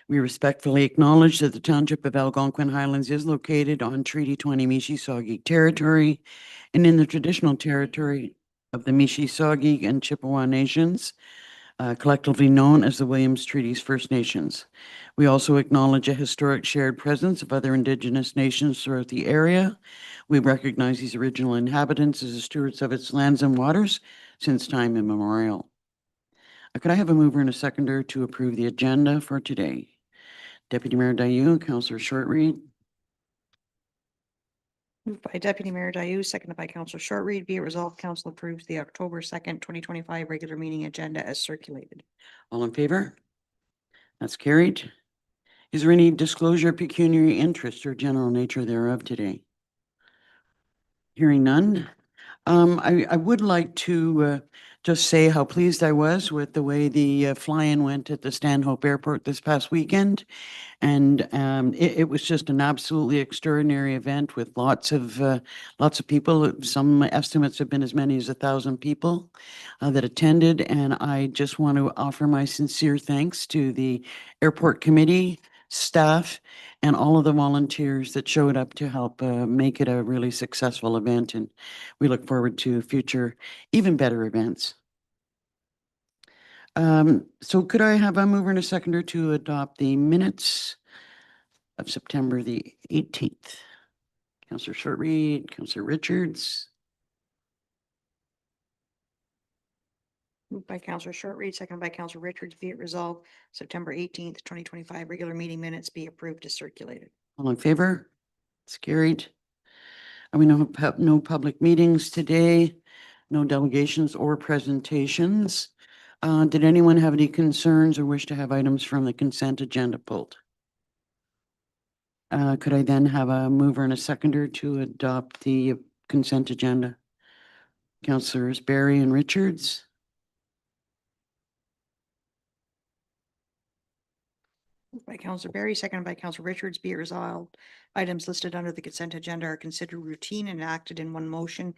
We respectfully acknowledge that the Township of Algonquin Highlands is located on Treaty 20 Mississauga territory and in the traditional territory of the Mississauga and Chippewa Nations, collectively known as the Williams Treaties First Nations. We also acknowledge a historic shared presence of other Indigenous nations throughout the area. We recognize these original inhabitants as the stewards of its lands and waters since time immemorial. Could I have a mover and a seconder to approve the agenda for today? Deputy Mayor Dayu, Councillor Shortreed. Moved by Deputy Mayor Dayu, seconded by Councillor Shortreed. Be it resolved, Council approves the October 2nd, 2025 regular meeting agenda as circulated. All in favor? That's carried. Is there any disclosure of pecuniary interest or general nature thereof today? Hearing none. I would like to just say how pleased I was with the way the fly-in went at the Stanhope Airport this past weekend. And it was just an absolutely extraordinary event with lots of people. Some estimates have been as many as 1,000 people that attended. And I just want to offer my sincere thanks to the airport committee, staff, and all of the volunteers that showed up to help make it a really successful event. And we look forward to future, even better events. So could I have a mover and a seconder to adopt the minutes of September the 18th? Councillor Shortreed, Councillor Richards. Moved by Councillor Shortreed, seconded by Councillor Richards. Be it resolved, September 18th, 2025 regular meeting minutes be approved as circulated. All in favor? It's carried. And we have no public meetings today, no delegations or presentations. Did anyone have any concerns or wish to have items from the consent agenda pulled? Could I then have a mover and a seconder to adopt the consent agenda? Councillors Barry and Richards. Moved by Councillor Barry, seconded by Councillor Richards. Be it resolved, items listed under the consent agenda are considered routine and acted in one motion.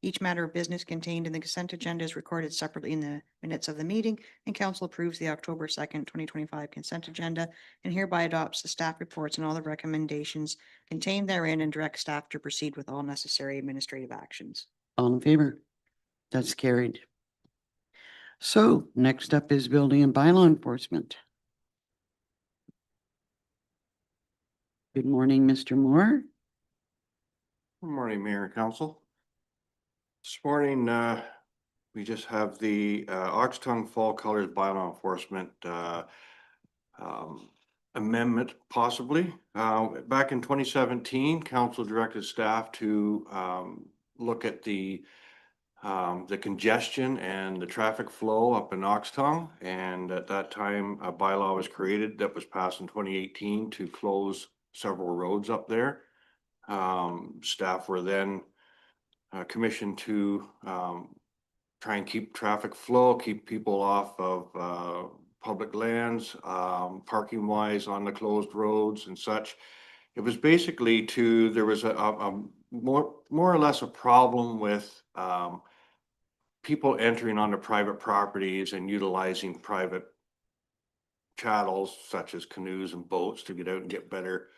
Each matter of business contained in the consent agenda is recorded separately in the minutes of the meeting, and Council approves the October 2nd, 2025 consent agenda and hereby adopts the staff reports and all the recommendations contained therein and directs staff to proceed with all necessary administrative actions. All in favor? That's carried. So next up is building and bylaw enforcement. Good morning, Mr. Moore. Good morning, Mayor and Council. This morning, we just have the Oxtongue Fall Colors bylaw enforcement amendment, possibly. Back in 2017, Council directed staff to look at the congestion and the traffic flow up in Oxtongue, and at that time, a bylaw was created that was passed in 2018 to close several roads up there. Staff were then commissioned to try and keep traffic flow, keep people off of public lands, parking wise on the closed roads and such. It was basically there was a more or less a problem with people entering onto private properties and utilizing private chattels such as canoes and boats to get out and get better,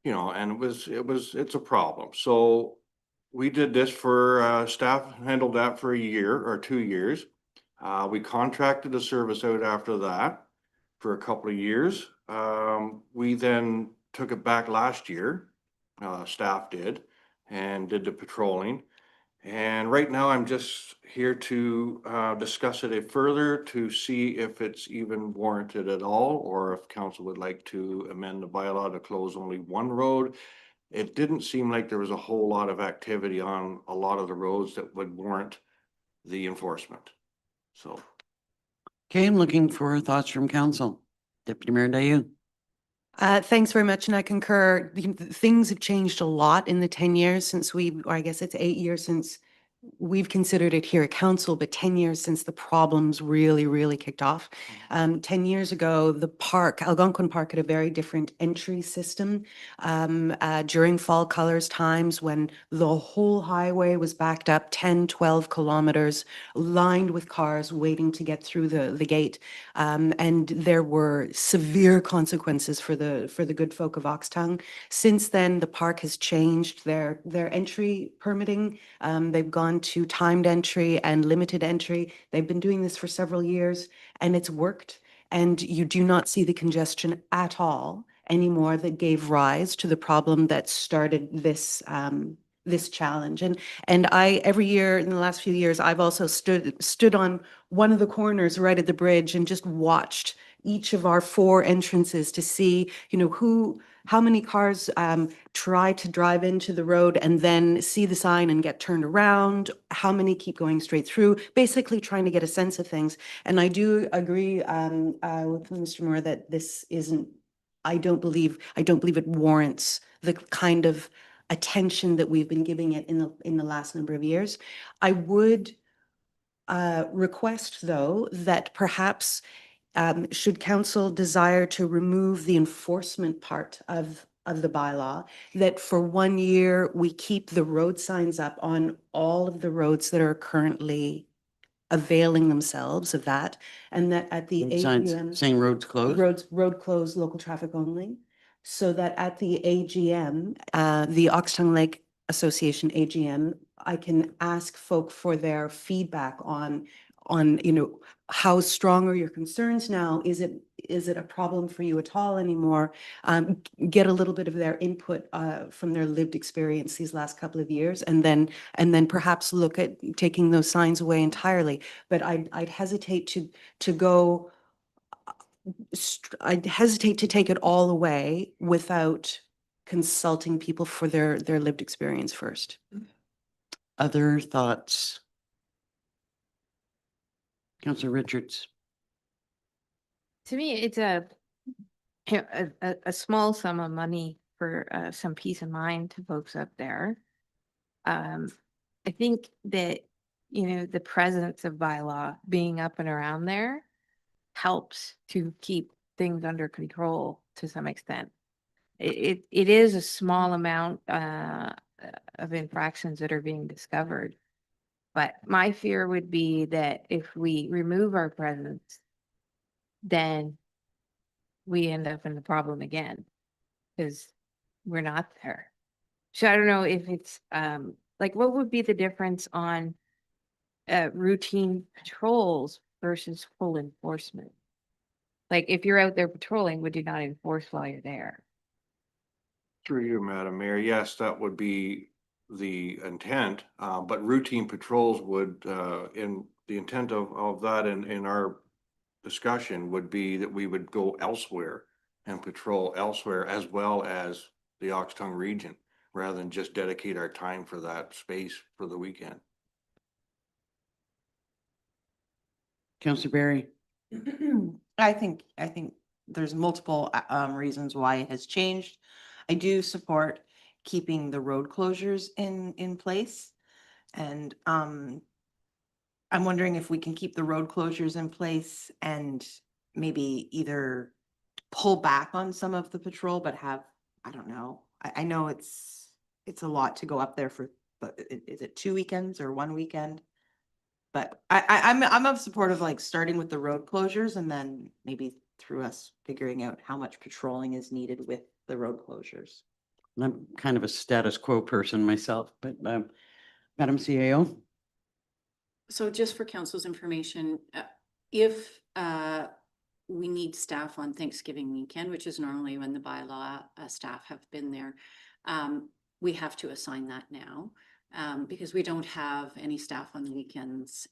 and it's a problem. So we did this for staff handled that for a year or 2 years. We contracted a service out after that for a couple of years. We then took it back last year, staff did, and did the patrolling. And right now I'm just here to discuss it further to see if it's even warranted at all, or if council would like to amend the bylaw to close only one road. It didn't seem like there was a whole lot of activity on a lot of the roads that would warrant the enforcement. So. Okay, I'm looking for thoughts from council. Deputy Mayor Dayu. Thanks very much, and I concur. Things have changed a lot in the 10 years since or I guess it's 8 years since we've considered it here at council, but 10 years since the problems really kicked off. 10 years ago, the park, Algonquin Park, had a very different entry system. During fall colors times, when the whole highway was backed up 10, 12 kilometers, lined with cars waiting to get through the gate. And there were severe consequences for the good folk of Oxtongue. Since then, the park has changed their entry permitting. They've gone to timed entry and limited entry. They've been doing this for several years, and it's worked. And you do not see the congestion at all anymore that gave rise to the problem that started this challenge. And I, every year in the last few years, I've also stood on one of the corners right at the bridge and just watched each of our 4 entrances to see, how many cars try to drive into the road and then see the sign and get turned around, how many keep going straight through, basically trying to get a sense of things. And I do agree with Mr. Moore that this isn't, I don't believe it warrants the kind of attention that we've been giving it in the last number of years. I would request, though, that perhaps should council desire to remove the enforcement part of the bylaw, that for 1 year, we keep the road signs up on all of the roads that are currently availing themselves of that, and that at the Signs AGM, saying roads closed. road closed, local traffic only, so that at the AGM, the Oxtongue Lake Association AGM, I can ask folk for their feedback on, how strong are your concerns now? Is it a problem for you at all anymore? Get a little bit of their input from their lived experience these last couple of years, and then perhaps look at taking those signs away entirely. But I'd hesitate to go. I'd hesitate to take it all away without consulting people for their lived experience first. Other thoughts? Councillor Richards. To me, it's a small sum of money for some peace of mind to folks up there. I think that, the presence of bylaw being up and around there helps to keep things under control to some extent. It is a small amount of infractions that are being discovered. But my fear would be that if we remove our presence, then we end up in the problem again because we're not there. So I don't know if it's like, what would be the difference on routine patrols versus full enforcement? Like, if you're out there patrolling, would you not enforce while you're there? Through you, Madam Mayor, yes, that would be the intent, but routine patrols would, in the intent of that in our discussion would be that we would go elsewhere and patrol elsewhere as well as the Oxtongue region, rather than just dedicate our time for that space for the weekend. Councillor Barry. I think there's multiple reasons why it has changed. I do support keeping the road closures in place. And I'm wondering if we can keep the road closures in place and maybe either pull back on some of the patrol, but have, I don't know. I know it's a lot to go up there for, but is it 2 weekends or 1 weekend? But I'm of support of like starting with the road closures and then maybe through us figuring out how much patrolling is needed with the road closures. I'm kind of a status quo person myself, but Madam CAO. So just for council's information, if we need staff on Thanksgiving weekend, which is normally when the bylaw staff have been there, we have to assign that now because we don't have any staff on the weekends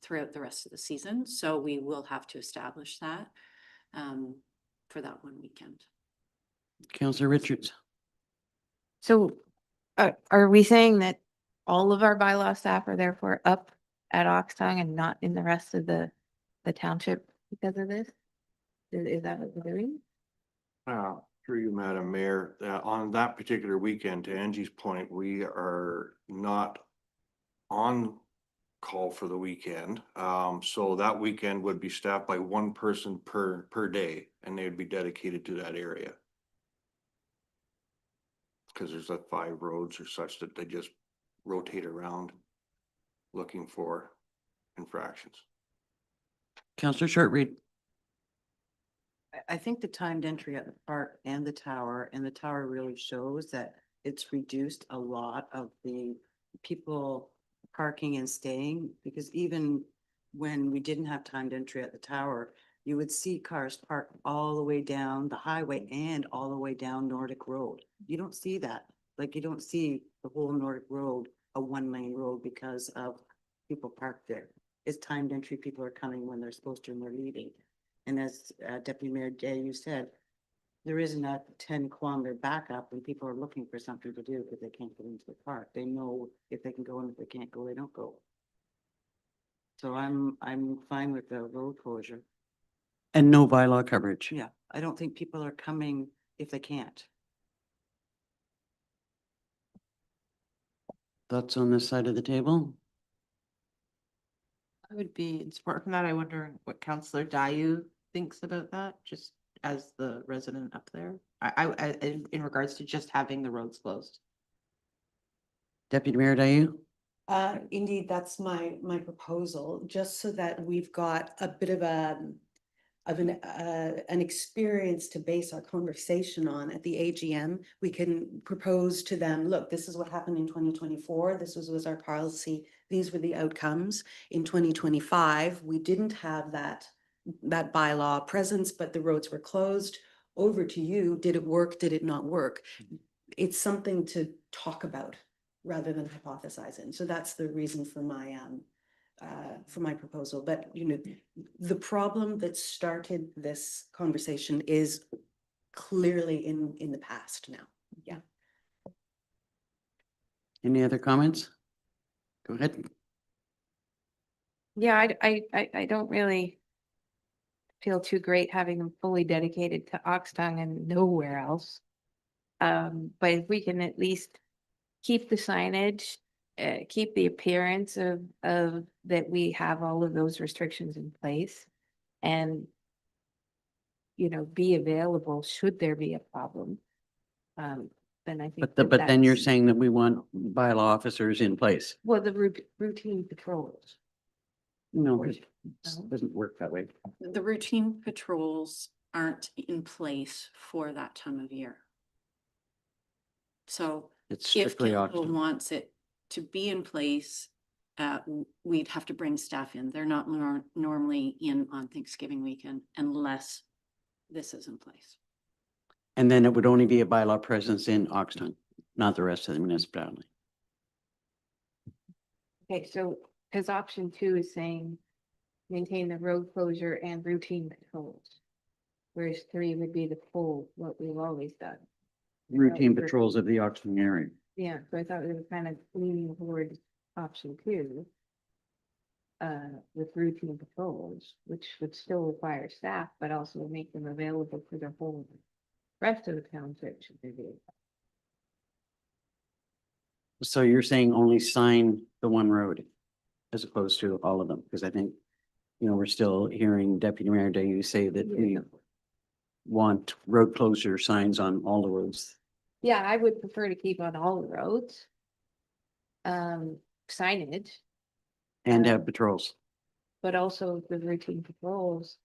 throughout the rest of the season. So we will have to establish that for that 1 weekend. Councillor Richards. So are we saying that all of our bylaw staff are therefore up at Oxtongue and not in the rest of the township because of this? Is that what we're doing? Through you, Madam Mayor, on that particular weekend, to Angie's point, we are not on call for the weekend. So that weekend would be staffed by one person per day, and they would be dedicated to that area. Cause there's like 5 roads or such that they just rotate around looking for infractions. Counselor Shortreed. I think the timed entry at the park and the tower really shows that it's reduced a lot of the people parking and staying, because even when we didn't have timed entry at the tower, you would see cars parked all the way down the highway and all the way down Nordic Road. You don't see that. Like, you don't see the whole Nordic Road, a 1-lane road, because of people parked there. It's timed entry. People are coming when they're supposed to and they're leaving. And as Deputy Mayor Day, you said, there isn't a 10-kilometer backup when people are looking for something to do because they can't get into the park. They know if they can go, and if they can't go, they don't go. So I'm fine with the road closure. And no bylaw coverage. Yeah, I don't think people are coming if they can't. Thoughts on this side of the table? I would be in support from that. I wonder what Councillor Dayu thinks about that, just as the resident up there. In regards to just having the roads closed. Deputy Mayor Dayu? Indeed, that's my proposal, just so that we've got a bit of an experience to base our conversation on at the AGM. We can propose to them, look, this is what happened in 2024. This was our policy. These were the outcomes. In 2025, we didn't have that bylaw presence, but the roads were closed. Over to you. Did it work? Did it not work? It's something to talk about rather than hypothesize in. So that's the reason for my proposal. But, you know, the problem that started this conversation is clearly in the past now. Yeah. Any other comments? Go ahead. Yeah, I don't really feel too great having them fully dedicated to Oxtongue and nowhere else. But if we can at least keep the signage, keep the appearance of that we have all of those restrictions in place, and you know, be available should there be a problem. Then I think. But then you're that's- saying that we want bylaw officers in place. Well, the routine patrols. No, Or- it No? doesn't work that way. The routine patrols aren't in place for that time of year. So It's if strictly council Oxton. wants it to be in place, we'd have to bring staff in. They're not normally in on Thanksgiving weekend unless this is in place. And then it would only be a bylaw presence in Oxton, not the rest of the municipality. Okay, so, because option 2 is saying maintain the road closure and routine patrols. Whereas 3 would be the full, what we've always done. Routine Sure. patrols of the Oxton area. Yeah, so I thought we were kind of leaning towards option 2. With routine patrols, which would still require staff, but also make them available for the whole rest of the township should they be. So you're saying only sign the one road as opposed to all of them? Because I think, you know, we're still hearing Deputy Mayor Dayu say that we want road closure signs on all the roads. Yeah, I would prefer to keep on all the roads. Signage, And have patrols. but also the routine patrols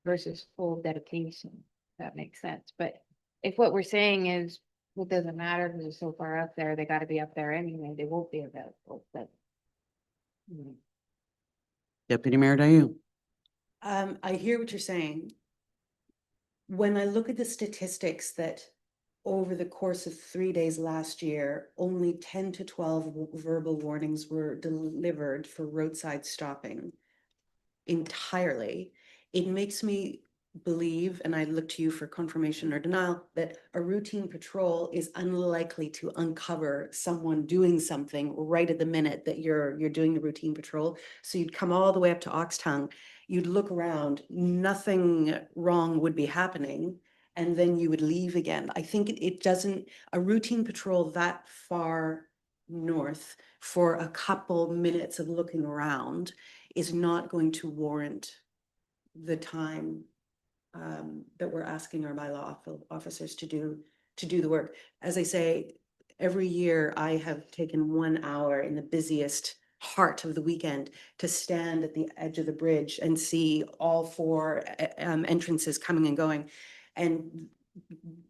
versus full dedication. That makes sense. But if what we're saying is, well, it doesn't matter because it's so far up there, they got to be up there anyway, they won't be available, but. Deputy Mayor Dayu. I hear what you're saying. When I look at the statistics that over the course of 3 days last year, only 10 to 12 verbal warnings were delivered for roadside stopping entirely, it makes me believe, and I look to you for confirmation or denial, that a routine patrol is unlikely to uncover someone doing something right at the minute that you're doing the routine patrol. So you'd come all the way up to Oxtongue, you'd look around, nothing wrong would be happening, and then you would leave again. I think it doesn't, a routine patrol that far north for a couple minutes of looking around is not going to warrant the time that we're asking our officers to do the work. As I say, every year I have taken 1 hour in the busiest heart of the weekend to stand at the edge of the bridge and see all 4 entrances coming and going. And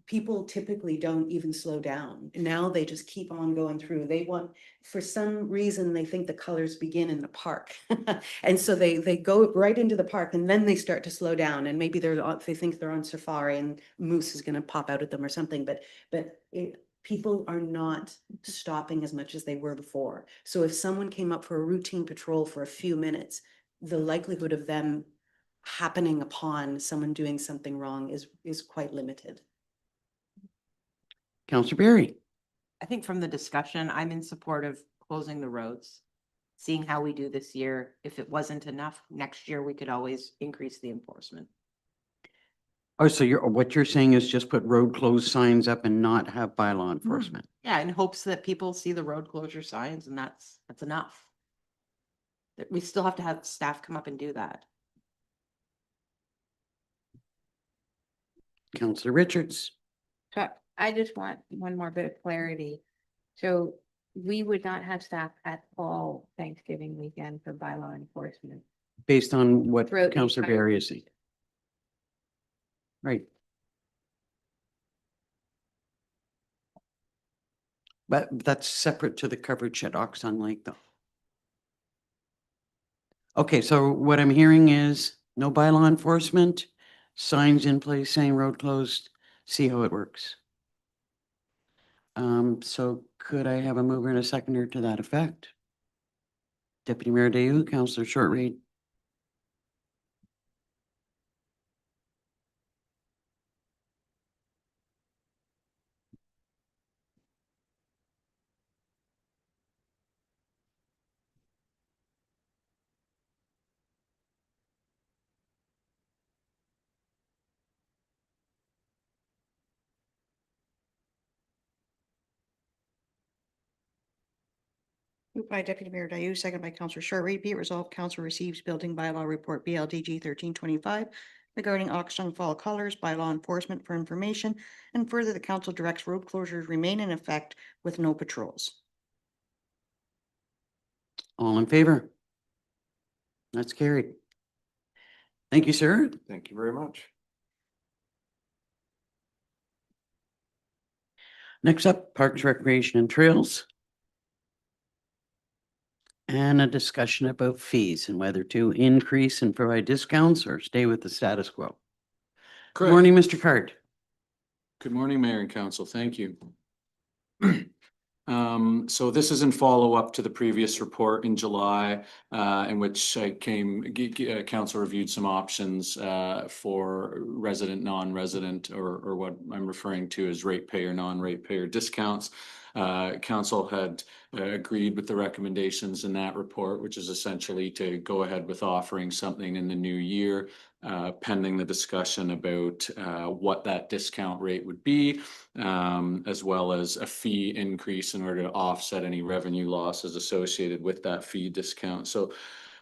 people typically don't even slow down. Now they just keep on going through. They want, for some reason, they think the colors begin in the park. And so they go right into the park and then they start to slow down, and maybe they think they're on safari and moose is gonna pop out at them or something, but people are not stopping as much as they were before. So if someone came up for a routine patrol for a few minutes, the likelihood of them happening upon someone doing something wrong is quite limited. Counselor Berry. I think from the discussion, I'm in support of closing the roads, seeing how we do this year. If it wasn't enough, next year we could always increase the enforcement. Oh, so what you're saying is just put road closed signs up and not have bylaw enforcement? Yeah, in hopes that people see the road closure signs, and that's enough. That we still have to have staff come up and do that. Counselor Richards. So I just want one more bit of clarity. So we would not have staff at all Thanksgiving weekend for bylaw enforcement. Based on what Throughout the Counselor entire Berry is saying. Right. But that's separate to the coverage shed Oxon Lake though. Okay, so what I'm hearing is no bylaw enforcement, signs in place saying road closed, see how it works. So could I have a mover and a seconder to that effect? Deputy Mayor Dayu, Counselor Shortreed. Moved by Deputy Mayor Dayu, second by Counselor Shortreed. Be it resolved, Council receives building bylaw report BLDG 1325 regarding Oxton Fall colors, bylaw enforcement for information, and further the council directs road closures remain in effect with no patrols. All in favor? That's carried. Thank you, sir. Thank you very much. Next up, Parks, Recreation and Trails. And a discussion about fees and whether to increase and provide discounts or stay with the status quo. Good Correct. morning, Mr. Card. Good morning, Mayor and Council. Thank you. So this is in follow-up to the previous report in July, in which council reviewed some options for resident, non-resident, or what I'm referring to as ratepayer, non-ratepayer discounts. Council had agreed with the recommendations in that report, which is essentially to go ahead with offering something in the new year, pending the discussion about what that discount rate would be, as well as a fee increase in order to offset any revenue losses associated with that fee discount. So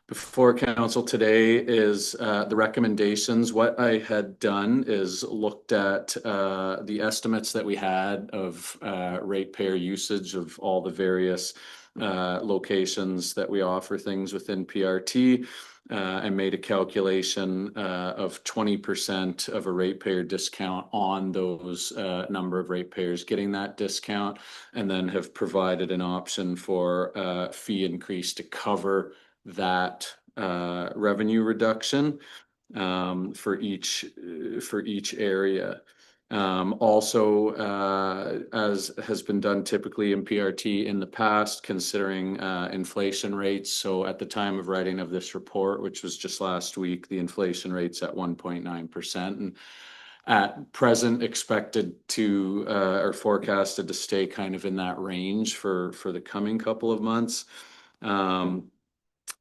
before council today is the recommendations. What I had done is looked at the estimates that we had of ratepayer usage of all the various locations that we offer things within PRT, and made a calculation of 20% of a ratepayer discount on those number of ratepayers getting that discount, and then have provided an option for fee increase to cover that revenue reduction for each area. Also, as has been done typically in PRT in the past, considering inflation rates. So at the time of writing of this report, which was just last week, the inflation rate's at 1.9%. And at present expected to or forecasted to stay kind of in that range for the coming couple of months.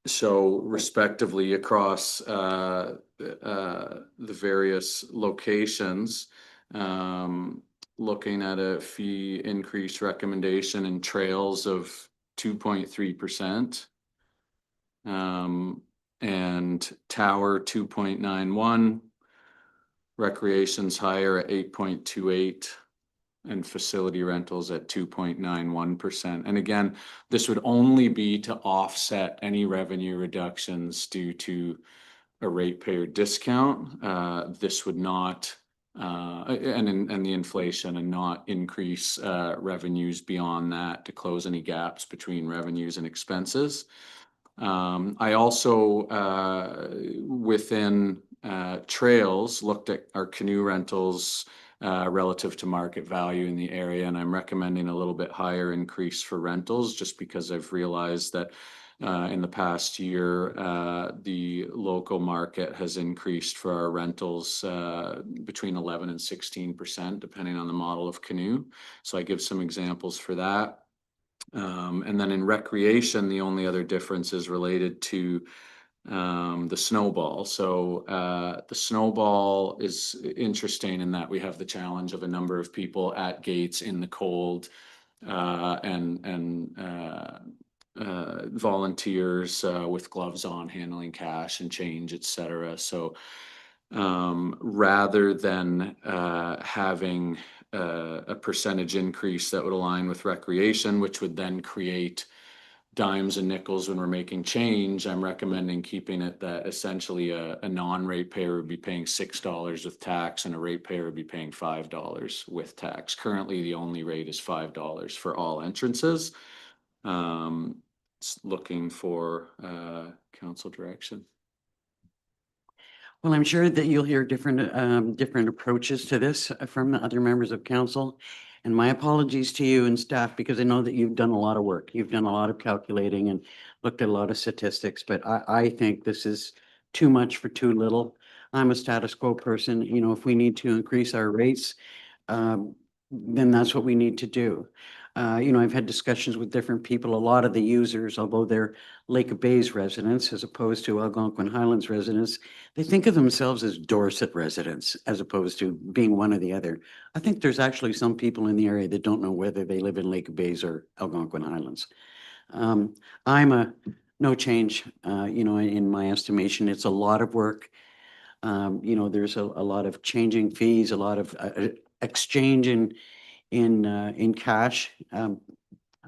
So respectively across the various locations, looking at a fee increase recommendation in trails of 2.3%. And tower 2.91, recreation's higher at 8.28, and facility rentals at 2.91%. And again, this would only be to offset any revenue reductions due to a ratepayer discount. This would not, and the inflation, and not increase revenues beyond that to close any gaps between revenues and expenses. I also, within trails, looked at our canoe rentals relative to market value in the area, and I'm recommending a little bit higher increase for rentals, just because I've realized that in the past year, the local market has increased for our rentals between 11 and 16%, depending on the model of canoe. So I give some examples for that. And then in recreation, the only other difference is related to the snowball. So the snowball is interesting in that we have the challenge of a number of people at gates in the cold, and volunteers with gloves on handling cash and change, etc. So rather than having a percentage increase that would align with recreation, which would then create dimes and nickels when we're making change, I'm recommending keeping it that essentially a non-ratepayer would be paying $6 with tax, and a ratepayer would be paying $5 with tax. Currently, the only rate is $5 for all entrances. Looking for council direction. Well, I'm sure that you'll hear different approaches to this from the other members of council. And my apologies to you and staff, because I know that you've done a lot of work. You've done a lot of calculating and looked at a lot of statistics, but I think this is too much for too little. I'm a status quo person. You know, if we need to increase our rates, then that's what we need to do. You know, I've had discussions with different people. A lot of the users, although they're Lake of Bays residents as opposed to Algonquin Highlands residents, they think of themselves as Dorset residents as opposed to being one or the other. I think there's actually some people in the area that don't know whether they live in Lake of Bays or Algonquin Highlands. I'm a no change, you know, in my estimation. It's a lot of work. You know, there's a lot of changing fees, a lot of exchange in cash.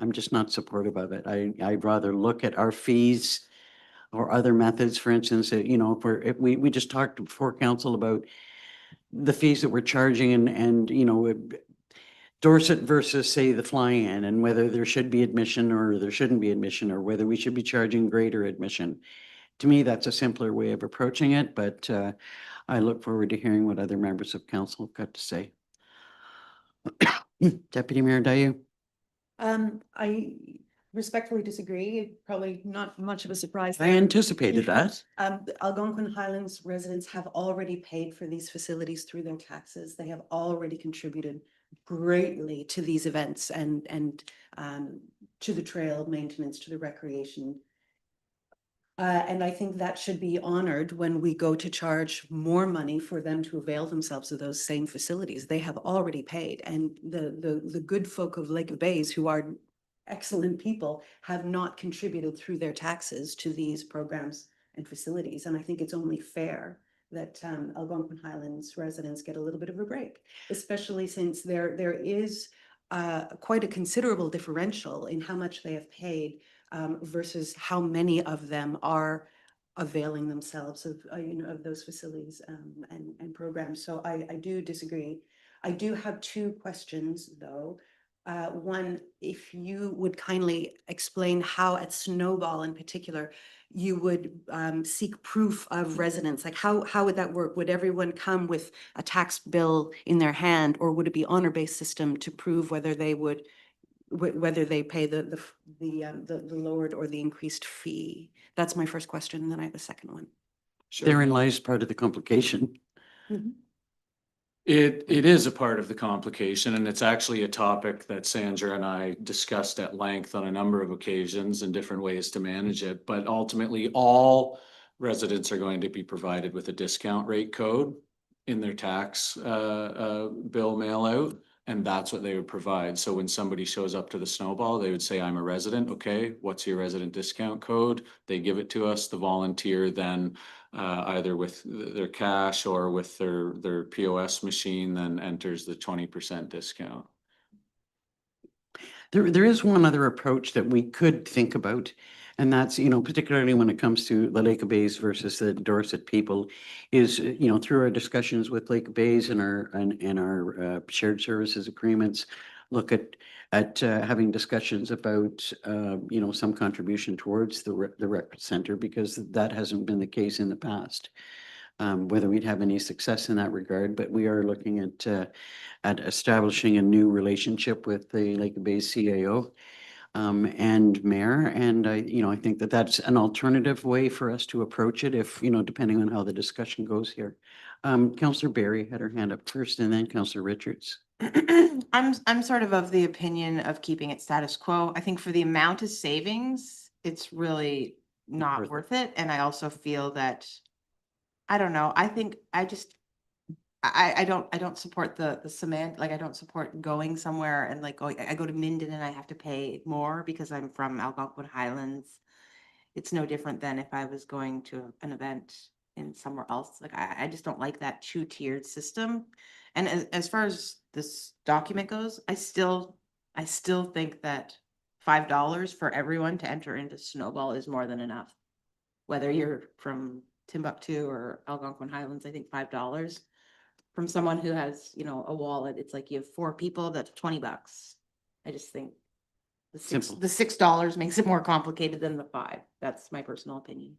I'm just not supportive of it. I'd rather look at our fees or other methods. For instance, you know, if we just talked before council about the fees that we're charging, and you know, Dorset versus say the fly-in, and whether there should be admission or there shouldn't be admission, or whether we should be charging greater admission. To me, that's a simpler way of approaching it, but I look forward to hearing what other members of council have got to say. Deputy Mayor Dayu. I respectfully disagree. Probably not much of a surprise. I anticipated that. The Algonquin Highlands residents have already paid for these facilities through their taxes. They have already contributed greatly to these events and to the trail maintenance, to the recreation. And I think that should be honored when we go to charge more money for them to avail themselves of those same facilities. They have already paid, and the good folk of Lake of Bays, who are excellent people, have not contributed through their taxes to these programs and facilities. And I think it's only fair that Algonquin Highlands residents get a little bit of a break, especially since there is quite a considerable differential in how much they have paid versus how many of them are availing themselves of, you know, of those facilities and programs. So I do disagree. I do have two questions though. One, if you would kindly explain how at Snowball in particular, you would seek proof of residence. Like how would that work? Would everyone come with a tax bill in their hand, or would it be honor-based system to prove whether they would whether they pay the lowered or the increased fee? That's my first question, and then I have a second one. Therein lies part of the complication. It is a part of the complication, and it's actually a topic that Sandra and I discussed at length on a number of occasions and different ways to manage it. But ultimately, all residents are going to be provided with a discount rate code in their tax bill mail out. And that's what they would provide. So when somebody shows up to the snowball, they would say, I'm a resident. Okay, what's your resident discount code? They give it to us. The volunteer then either with their cash or with their POS machine then enters the 20% discount. There is one other approach that we could think about, and that's, particularly when it comes to the Lake of Bays versus the Dorset people, is, through our discussions with Lake of Bays and our shared services agreements, look at having discussions about, some contribution towards the rec center, because that hasn't been the case in the past. Whether we'd have any success in that regard, but we are looking at establishing a new relationship with the Lake of Bays CAO and mayor. And I think that that's an alternative way for us to approach it if, depending on how the discussion goes here. Councillor Barry had her hand up first, and then Councillor Richards. I'm sort of the opinion of keeping it status quo. I think for the amount of savings, it's really not worth it. And I also feel that, I don't know, I think I don't support the cement, like I don't support going somewhere and like I go to Minden and I have to pay more because I'm from Algonquin Highlands. It's no different than if I was going to an event in somewhere else. Like I just don't like that two-tiered system. And as far as this document goes, I still think that $5 for everyone to enter into Snowball is more than enough. Whether you're from Timbuktu or Algonquin Highlands, I think $5 from someone who has, a wallet, it's like you have 4 people, that's $20. I just think Simple. the $6 makes it more complicated than the 5. That's my personal opinion.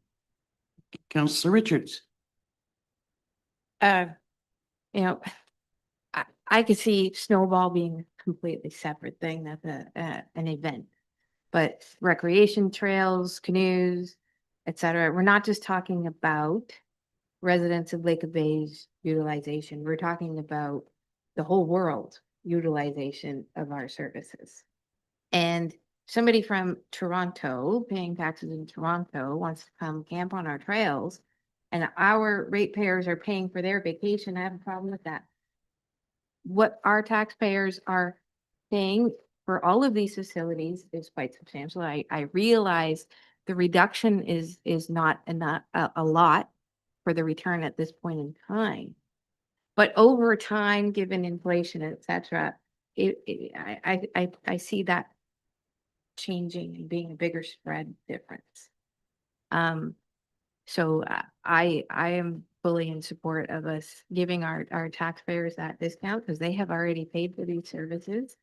Councillor Richards. You know, I could see Snowball being a completely separate thing. That's an event, but recreation trails, canoes, etc. We're not just talking about residents of Lake of Bays utilization. We're talking about the whole world utilization of our services. And somebody from Toronto paying taxes in Toronto wants to come camp on our trails, and our ratepayers are paying for their vacation. I have a problem with that. What our taxpayers are paying for all of these facilities is quite substantial. I realize the reduction is not enough, a lot for the return at this point in time. But over time, given inflation, et cetera, I see that changing and being a bigger spread difference. So I am fully in support of us giving our taxpayers that discount because they have already paid for these services.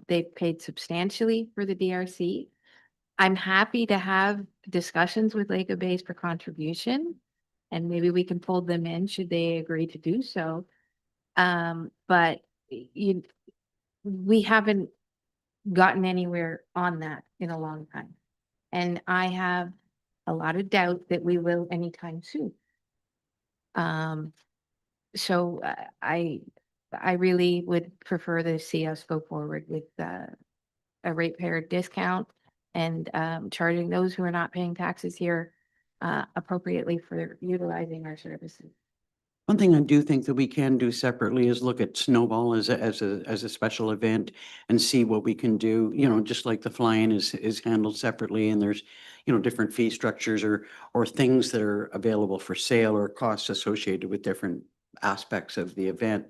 They've paid substantially for the DRC. I'm happy to have discussions with Lake of Bays for contribution, and maybe we can fold them in should they agree to do so. But we haven't gotten anywhere on that in a long time. And I have a lot of doubt that we will anytime soon. So I really would prefer to see us go forward with a ratepayer discount and charging those who are not paying taxes here appropriately for utilizing our services. One thing I do think that we can do separately is look at Snowball as a special event and see what we can do, just like the fly-in is handled separately, and there's, different fee structures or things that are available for sale or costs associated with different aspects of the event.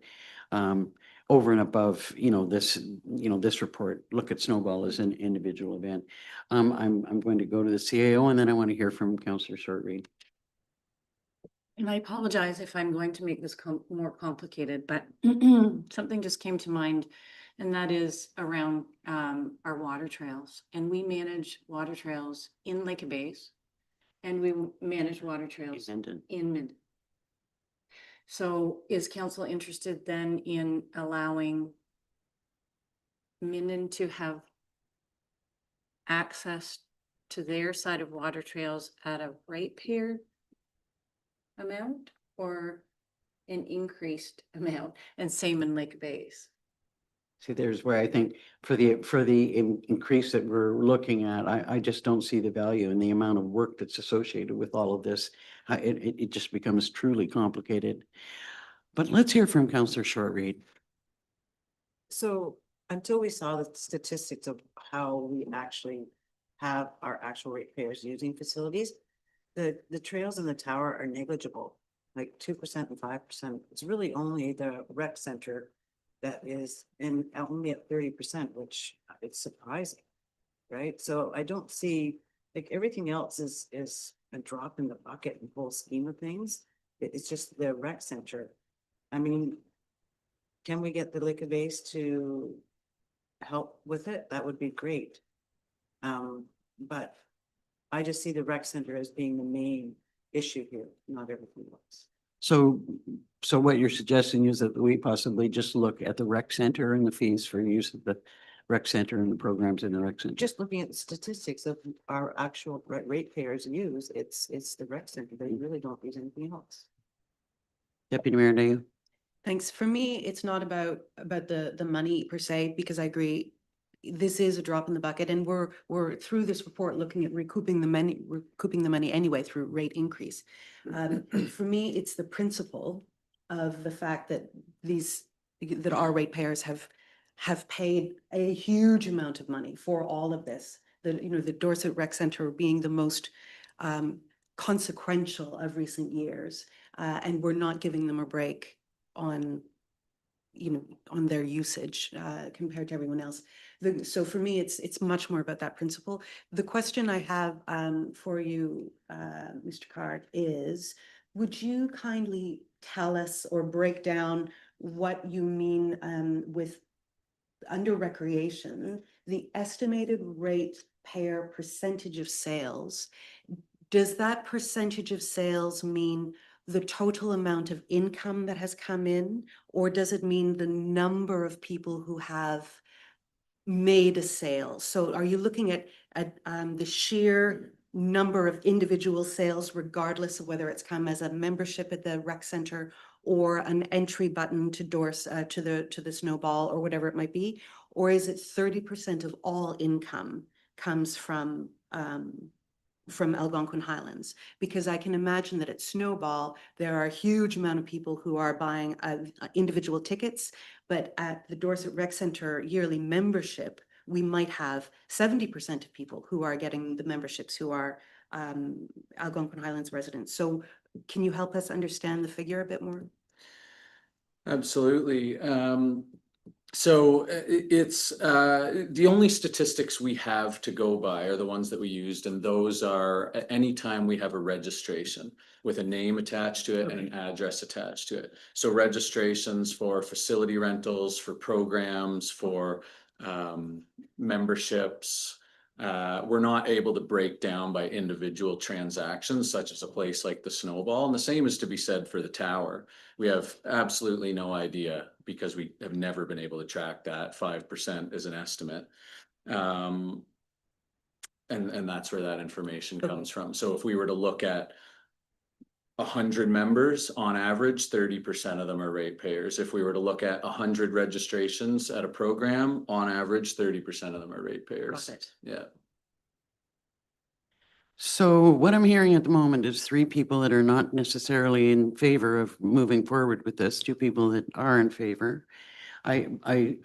Over and above, this report, look at Snowball as an individual event. I'm going to go to the CAO, and then I want to hear from Councillor Shortreed. And I apologize if I'm going to make this more complicated, but something just came to mind, and that is around our water trails. And we manage water trails in Lake of Bays, and we manage water trails in Minden. So is council interested then in allowing Minden to have access to their side of water trails at a ratepayer amount or an increased amount, and same in Lake Bays? See, there's where I think for the increase that we're looking at, I just don't see the value in the amount of work that's associated with all of this. It just becomes truly complicated. But let's hear from Councillor Shortreed. So until we saw the statistics of how we actually have our actual ratepayers using facilities, the trails in the tower are negligible, like 2% and 5%. It's really only the rec center that is only at 30%, which it's surprising, right? So I don't see, like, everything else is a drop in the bucket in the whole scheme of things. It's just the rec center. I mean, can we get the liquor base to help with it? That would be great. But I just see the rec center as being the main issue here, not everything else. So, so what you're suggesting is that we possibly just look at the rec center and the fees for use of the rec center and the programs in the rec center. Just looking at the statistics of our actual ratepayers use, it's the rec center. They really don't use anything else. Deputy Mayor Dayu? Thanks. For me, it's not about the money per se, because I agree, this is a drop in the bucket, and we're through this report looking at recouping the money anyway through rate increase. For me, it's the principle of the fact that our ratepayers have paid a huge amount of money for all of this. The Dorset Rec Center being the most consequential of recent years, and we're not giving them a break on their usage compared to everyone else. So for me, it's much more about that principle. The question I have for you, Mr. Card, is would you kindly tell us or break down what you mean with under recreation, the estimated rate payer percentage of sales? Does that percentage of sales mean the total amount of income that has come in, or does it mean the number of people who have made a sale? So are you looking at the sheer number of individual sales, regardless of whether it's come as a membership at the rec center or an entry button to the snowball or whatever it might be? Or is it 30% of all income comes from Algonquin Highlands? Because I can imagine that at Snowball, there are a huge amount of people who are buying individual tickets, but at the Dorset Rec Center yearly membership, we might have 70% of people who are getting the memberships who are Algonquin Highlands residents. So can you help us understand the figure a bit more? Absolutely. So it's the only statistics we have to go by are the ones that we used, and those are anytime we have a registration with a name attached to it and an address attached to it. So registrations for facility rentals, for programs, for memberships. We're not able to break down by individual transactions, such as a place like the Snowball. And the same is to be said for the tower. We have absolutely no idea because we have never been able to track that. 5% is an estimate. And that's where that information comes from. So if we were to look at 100 members on average, 30% of them are ratepayers. If we were to look at 100 registrations at a program, on average, 30% of them are ratepayers. Got it. Yeah. So what I'm hearing at the moment is three people that are not necessarily in favor of moving forward with this, two people that are in favor. I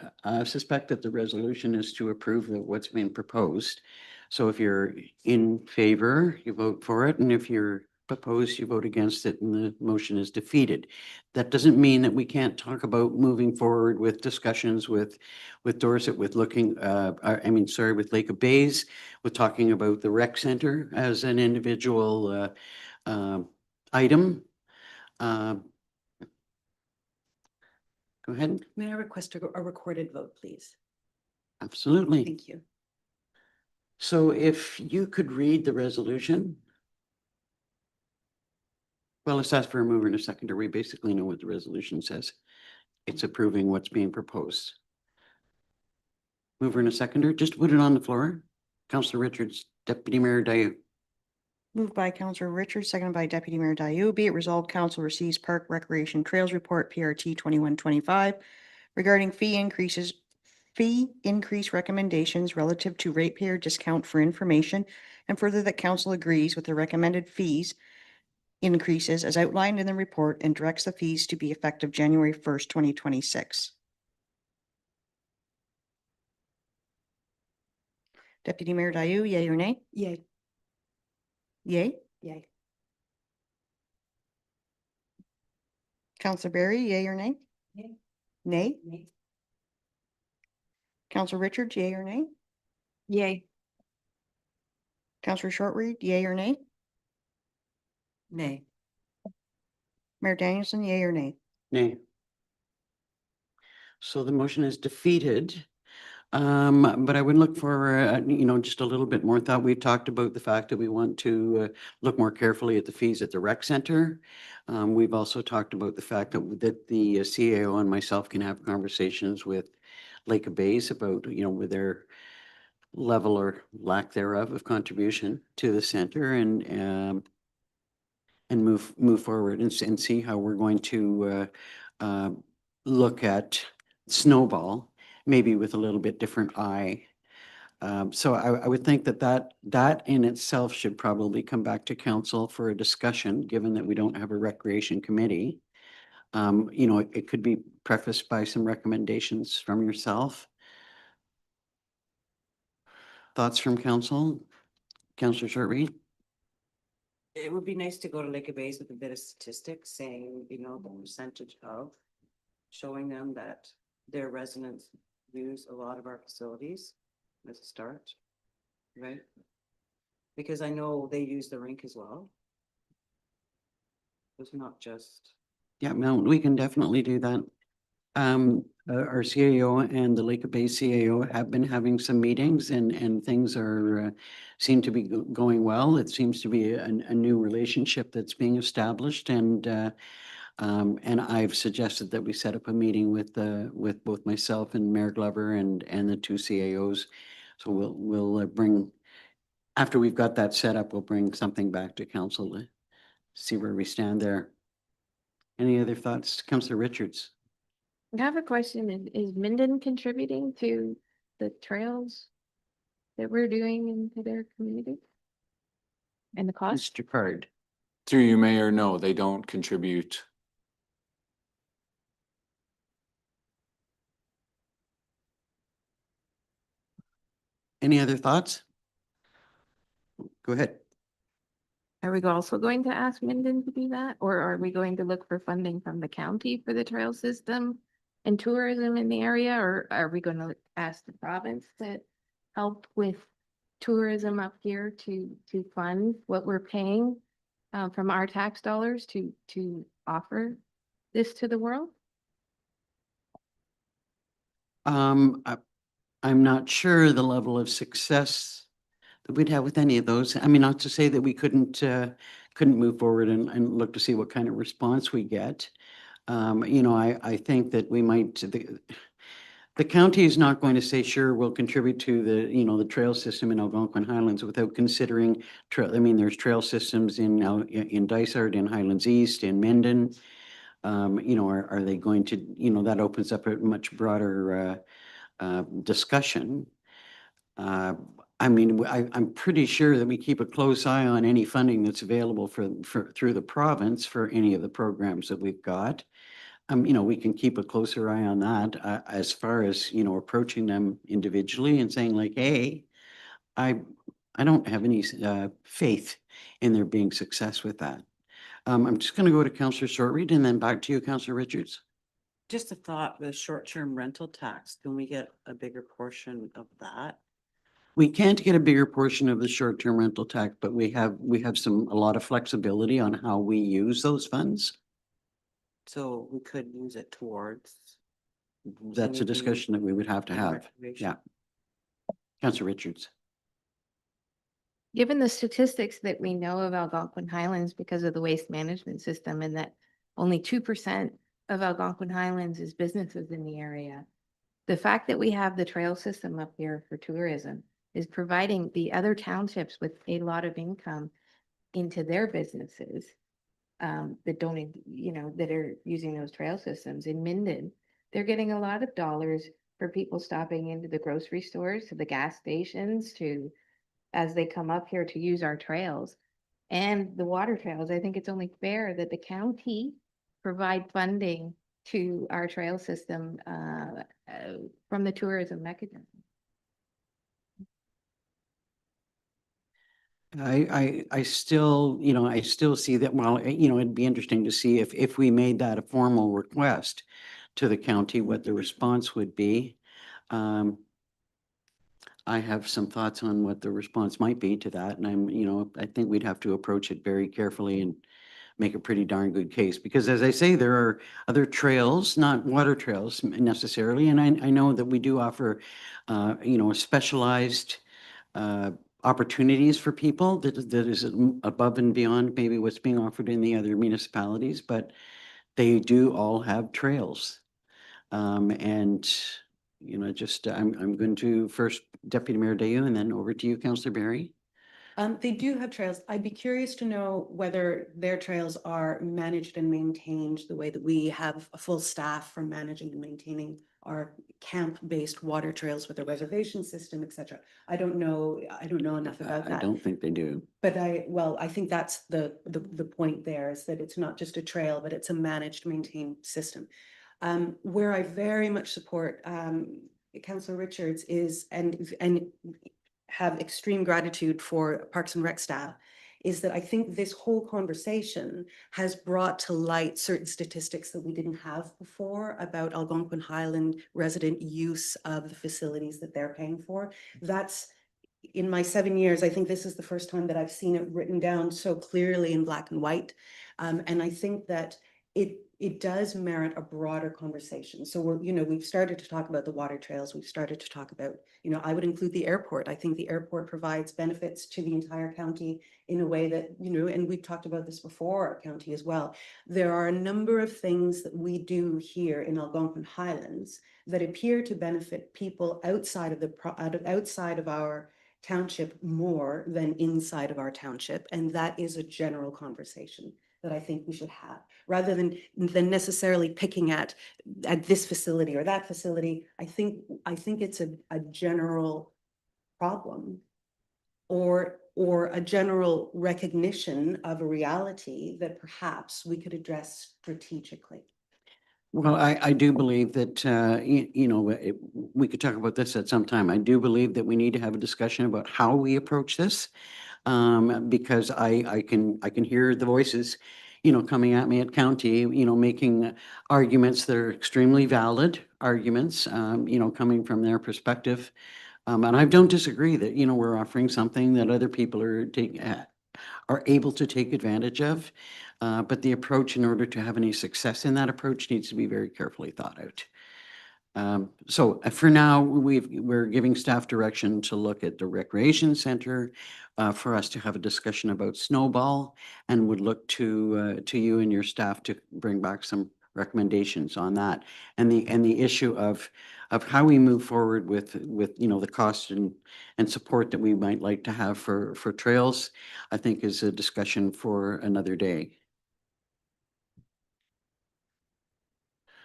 suspect that the resolution is to approve of what's being proposed. So if you're in favor, you vote for it, and if you're opposed, you vote against it, and the motion is defeated. That doesn't mean that we can't talk about moving forward with discussions with Dorset, with looking, with Lake of Bays, with talking about the rec center as an individual item. Go ahead. May I request a recorded vote, please? Absolutely. Thank you. So if you could read the resolution. Well, let's ask for a mover and a seconder. We basically know what the resolution says. It's approving what's being proposed. Mover and a seconder, just put it on the floor. Councillor Richards, Deputy Mayor Dayu. Moved by Councillor Richards, seconded by Deputy Mayor Dayu. Be it resolved, Council receives Park Recreation Trails Report PRT 2125 regarding fee increase recommendations relative to ratepayer discount for information, and further that Council agrees with the recommended fees increases as outlined in the report and directs the fees to be effective January 1st, 2026. Deputy Mayor Dayu, yea or nay? Yay. Yay. Yay. Counselor Barry, yea or nay? Yay. Nay. Yay. Counselor Richards, yea or nay? Yay. Counselor Shortreed, yea or nay? Nay. Mayor Danielson, yea or nay? Nay. So the motion is defeated. But I would look for, just a little bit more thought. We talked about the fact that we want to look more carefully at the fees at the rec center. We've also talked about the fact that the CAO and myself can have conversations with Lake of Bays about, with their level or lack thereof of contribution to the center and move forward and see how we're going to look at Snowball, maybe with a little bit different eye. So I would think that in itself should probably come back to council for a discussion, given that we don't have a recreation committee. It could be prefaced by some recommendations from yourself. Thoughts from council? Councillor Shortreed? It would be nice to go to Lake of Bays with a bit of statistics saying, the percentage of, showing them that their residents use a lot of our facilities as a start, right? Because I know they use the rink as well. It's not just. Yeah, no, we can definitely do that. Our CAO and the Lake of Bay CAO have been having some meetings and things seem to be going well. It seems to be a new relationship that's being established and I've suggested that we set up a meeting with both myself and Mayor Glover and the two CAOs. So we'll bring, after we've got that set up, we'll bring something back to council to see where we stand there. Any other thoughts? Councillor Richards? I have a question. Is Minden contributing to the trails that we're doing into their community? And the cost? Mr. Card? Through you, Mayor, no, they don't contribute. Any other thoughts? Go ahead. Are we also going to ask Minden to do that? Or are we going to look for funding from the county for the trail system and tourism in the area? Or are we going to ask the province to help with tourism up here to fund what we're paying from our tax dollars to offer this to the world? I'm not sure the level of success that we'd have with any of those. I mean, not to say that we couldn't move forward and look to see what kind of response we get. I think that we might, the county is not going to say, sure, we'll contribute to the trail system in Algonquin Highlands without considering trail. I mean, there's trail systems in Dysart, in Highlands East, in Minden. Are they going to, that opens up a much broader discussion. I'm pretty sure that we keep a close eye on any funding that's available through the province for any of the programs that we've got. We can keep a closer eye on that as far as, approaching them individually and saying like, hey, I don't have any faith in there being success with that. I'm just going to go to Councillor Shortreed and then back to you, Councillor Richards. Just a thought with short-term rental tax, can we get a bigger portion of that? We can't get a bigger portion of the short-term rental tax, but we have a lot of flexibility on how we use those funds. So we could use it towards. That's a anything discussion that we would have to in have. recreation. Yeah. Councillor Richards. Given the statistics that we know of Algonquin Highlands because of the waste management system and that only 2% of Algonquin Highlands is businesses in the area, the fact that we have the trail system up here for tourism is providing the other townships with a lot of income into their businesses that don't, that are using those trail systems. In Minden, they're getting a lot of dollars for people stopping into the grocery stores, to the gas stations, as they come up here to use our trails and the water trails. I think it's only fair that the county provide funding to our trail system from the tourism mechanism. I still, I still see that, well, it'd be interesting to see if we made that a formal request to the county, what the response would be. Um, I have some thoughts on what the response might be to that, and I think we'd have to approach it very carefully and make a pretty darn good case, because as I say, there are other trails, not water trails necessarily, and I know that we do offer, specialized opportunities for people that is above and beyond maybe what's being offered in the other municipalities, but they do all have trails. And, I'm going to first Deputy Mayor Dayu and then over to you, Councillor Barry. They do have trails. I'd be curious to know whether their trails are managed and maintained the way that we have a full staff for managing and maintaining our camp-based water trails with a reservation system, et cetera. I don't know enough about I that. don't think they do. But I think that's the point there, is that it's not just a trail, but it's a managed, maintained system. Where I very much support Councillor Richards is, and have extreme gratitude for Parks and Rec staff, is that I think this whole conversation has brought to light certain statistics that we didn't have before about Algonquin Highland resident use of the facilities that they're paying for. That's, in my 7 years, I think this is the first time that I've seen it written down so clearly in black and white. And I think that it does merit a broader conversation. So we've started to talk about the water trails. We've started to talk about, I would include the airport. I think the airport provides benefits to the entire county in a way that, and we've talked about this before, our county as well. There are a number of things that we do here in Algonquin Highlands that appear to benefit people outside of our township more than inside of our township. And that is a general conversation that I think we should have, rather than necessarily picking at this facility or that facility. I think it's a general problem, or a general recognition of a reality that perhaps we could address strategically. Well, I do believe that, we could talk about this at some time. I do believe that we need to have a discussion about how we approach this. Because I can hear the voices, coming at me at county, making arguments that are extremely valid arguments, coming from their perspective. And I don't disagree that, we're offering something that other people are able to take advantage of. But the approach, in order to have any success in that approach, needs to be very carefully thought out. So for now, we're giving staff direction to look at the recreation center, for us to have a discussion about Snowball, and would look to you and your staff to bring back some recommendations on that. And the issue of how we move forward with the cost and support that we might like to have for trails, I think is a discussion for another day.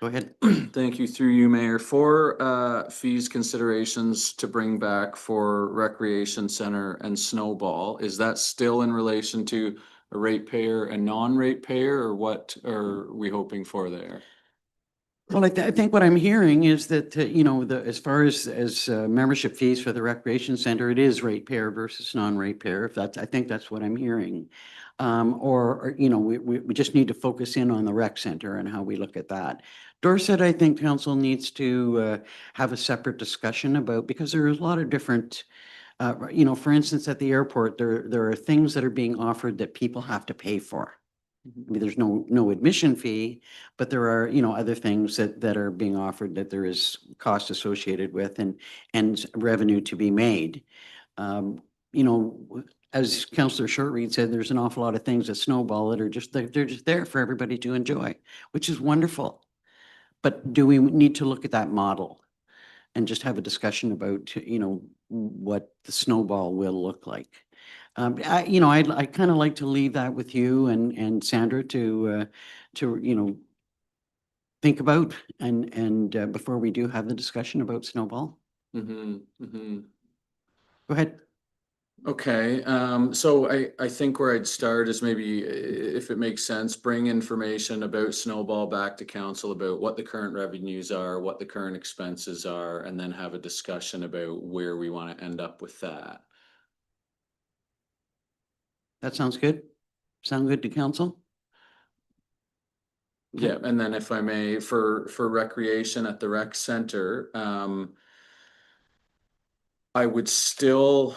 Go ahead. Thank you, through you, Mayor. For fees considerations to bring back for recreation center and Snowball, is that still in relation to a ratepayer and non-ratepayer, or what are we hoping for there? Well, I think what I'm hearing is that, as far as membership fees for the recreation center, it is ratepayer versus non-ratepayer. I think that's what I'm hearing. Or, we just need to focus in on the rec center and how we look at that. Dorset, I think council needs to have a separate discussion about, because there is a lot of different, for instance, at the airport, there are things that are being offered that people have to pay for. I mean, there's no admission fee, but there are, other things that are being offered that there is cost associated with, and revenue to be made. As Councillor Shortreed said, there's an awful lot of things at Snowball that are they're just there for everybody to enjoy, which is wonderful. But do we need to look at that model and just have a discussion about, what the Snowball will look like? I'd kind of like to leave that with you and Sandra to think about, and before we do have the discussion about Snowball. Mm-hmm, mm-hmm. Go ahead. Okay, so I think where I'd start is maybe, if it makes sense, bring information about Snowball back to council about what the current revenues are, what the current expenses are, and then have a discussion about where we want to end up with that. That sounds good? Sound good to council? Yeah, and then if I may, for recreation at the rec center, I would still,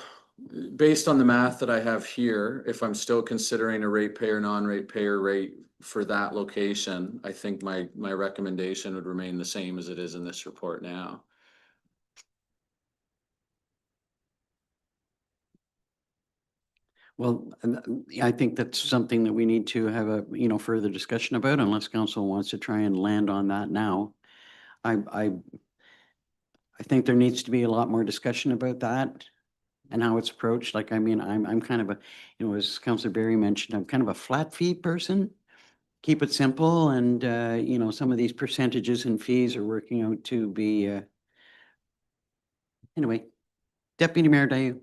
based on the math that I have here, if I'm still considering a ratepayer, non-ratepayer rate for that location, I think my recommendation would remain the same as it is in this report now. Well, I think that's something that we need to have a, further discussion about unless council wants to try and land on that now. I think there needs to be a lot more discussion about that and how it's approached. Like, I mean, I'm kind of a, as Councillor Barry mentioned, I'm kind of a flat fee person. Keep it simple and, some of these percentages and fees are working out to be, anyway. Deputy Mayor Dayu.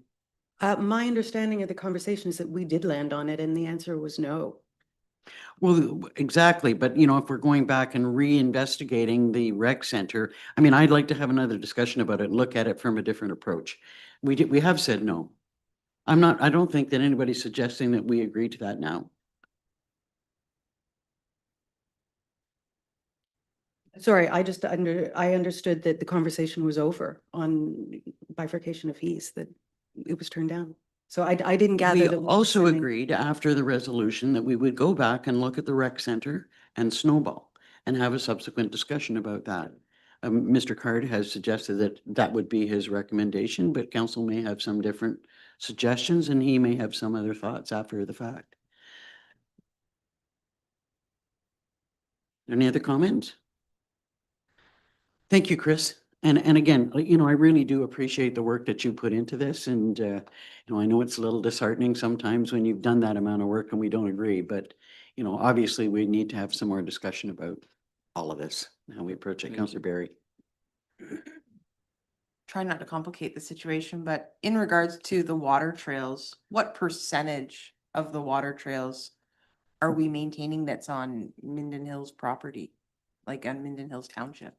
My understanding of the conversation is that we did land on it and the answer was no. Well, exactly, but if we're going back and reinvestigating the rec center, I mean, I'd like to have another discussion about it and look at it from a different approach. We have said no. I don't think that anybody's suggesting that we agree to that now. Sorry, I understood that the conversation was over on bifurcation of fees, that it was turned down. So I didn't gather We that. what was also pending. agreed after the resolution that we would go back and look at the rec center and Snowball and have a subsequent discussion about that. Mr. Card has suggested that that would be his recommendation, but council may have some different suggestions and he may have some other thoughts after the fact. Any other comments? Thank you, Chris. And again, I really do appreciate the work that you put into this. And, I know it's a little disheartening sometimes when you've done that amount of work and we don't agree, but, obviously we need to have some more discussion about all of this, how we approach it. Councillor Barry. Try not to complicate the situation, but in regards to the water trails, what percentage of the water trails are we maintaining that's on Minden Hills property, like on Minden Hills Township?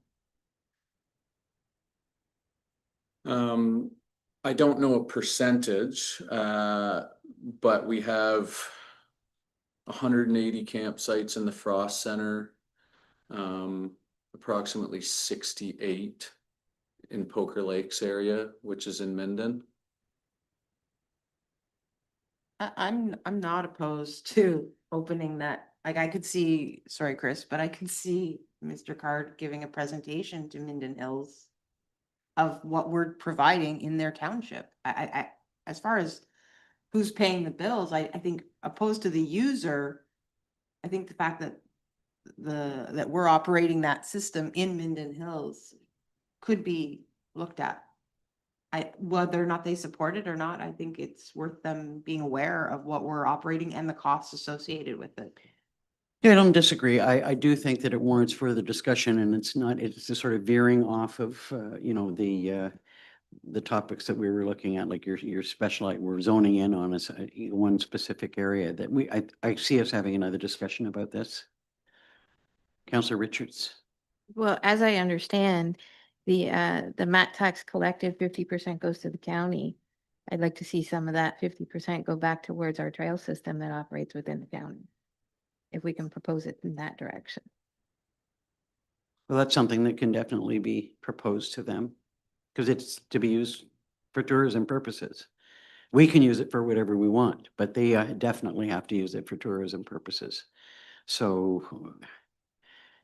I don't know a percentage, but we have 180 campsites in the Frost Center, approximately 68 in Poker Lakes area, which is in Minden. I'm not opposed to opening that. Like I could see, sorry, Chris, but I could see Mr. Card giving a presentation to Minden Hills of what we're providing in their township. As far as who's paying the bills, I think opposed to the user, I think the fact that that we're operating that system in Minden Hills could be looked at. Whether or not they support it or not, I think it's worth them being aware of what we're operating and the costs associated with it. Yeah, I don't disagree. I do think that it warrants further discussion and it's just sort of veering off of, the topics that we were looking at, like your special, we're zoning in on one specific area that I see us having another discussion about this. Councillor Richards. Well, as I understand, the mat tax collected 50% goes to the county. I'd like to see some of that 50% go back towards our trail system that operates within the county. If we can propose it in that direction. Well, that's something that can definitely be proposed to them because it's to be used for tourism purposes. We can use it for whatever we want, but they definitely have to use it for tourism purposes. So,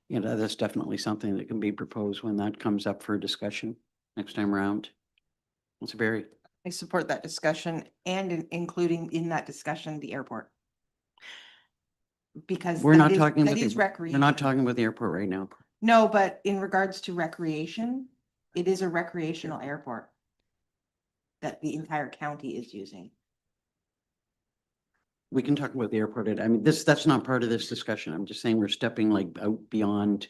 that's definitely something that can be proposed when that comes up for discussion next time around. Councillor Barry. I support that discussion and including in that discussion, the airport. Because We're not that talking about is we're recreation. not talking about the airport right now. No, but in regards to recreation, it is a recreational airport that the entire county is using. We can talk about the airport. I mean, that's not part of this discussion. I'm just saying we're stepping like out beyond.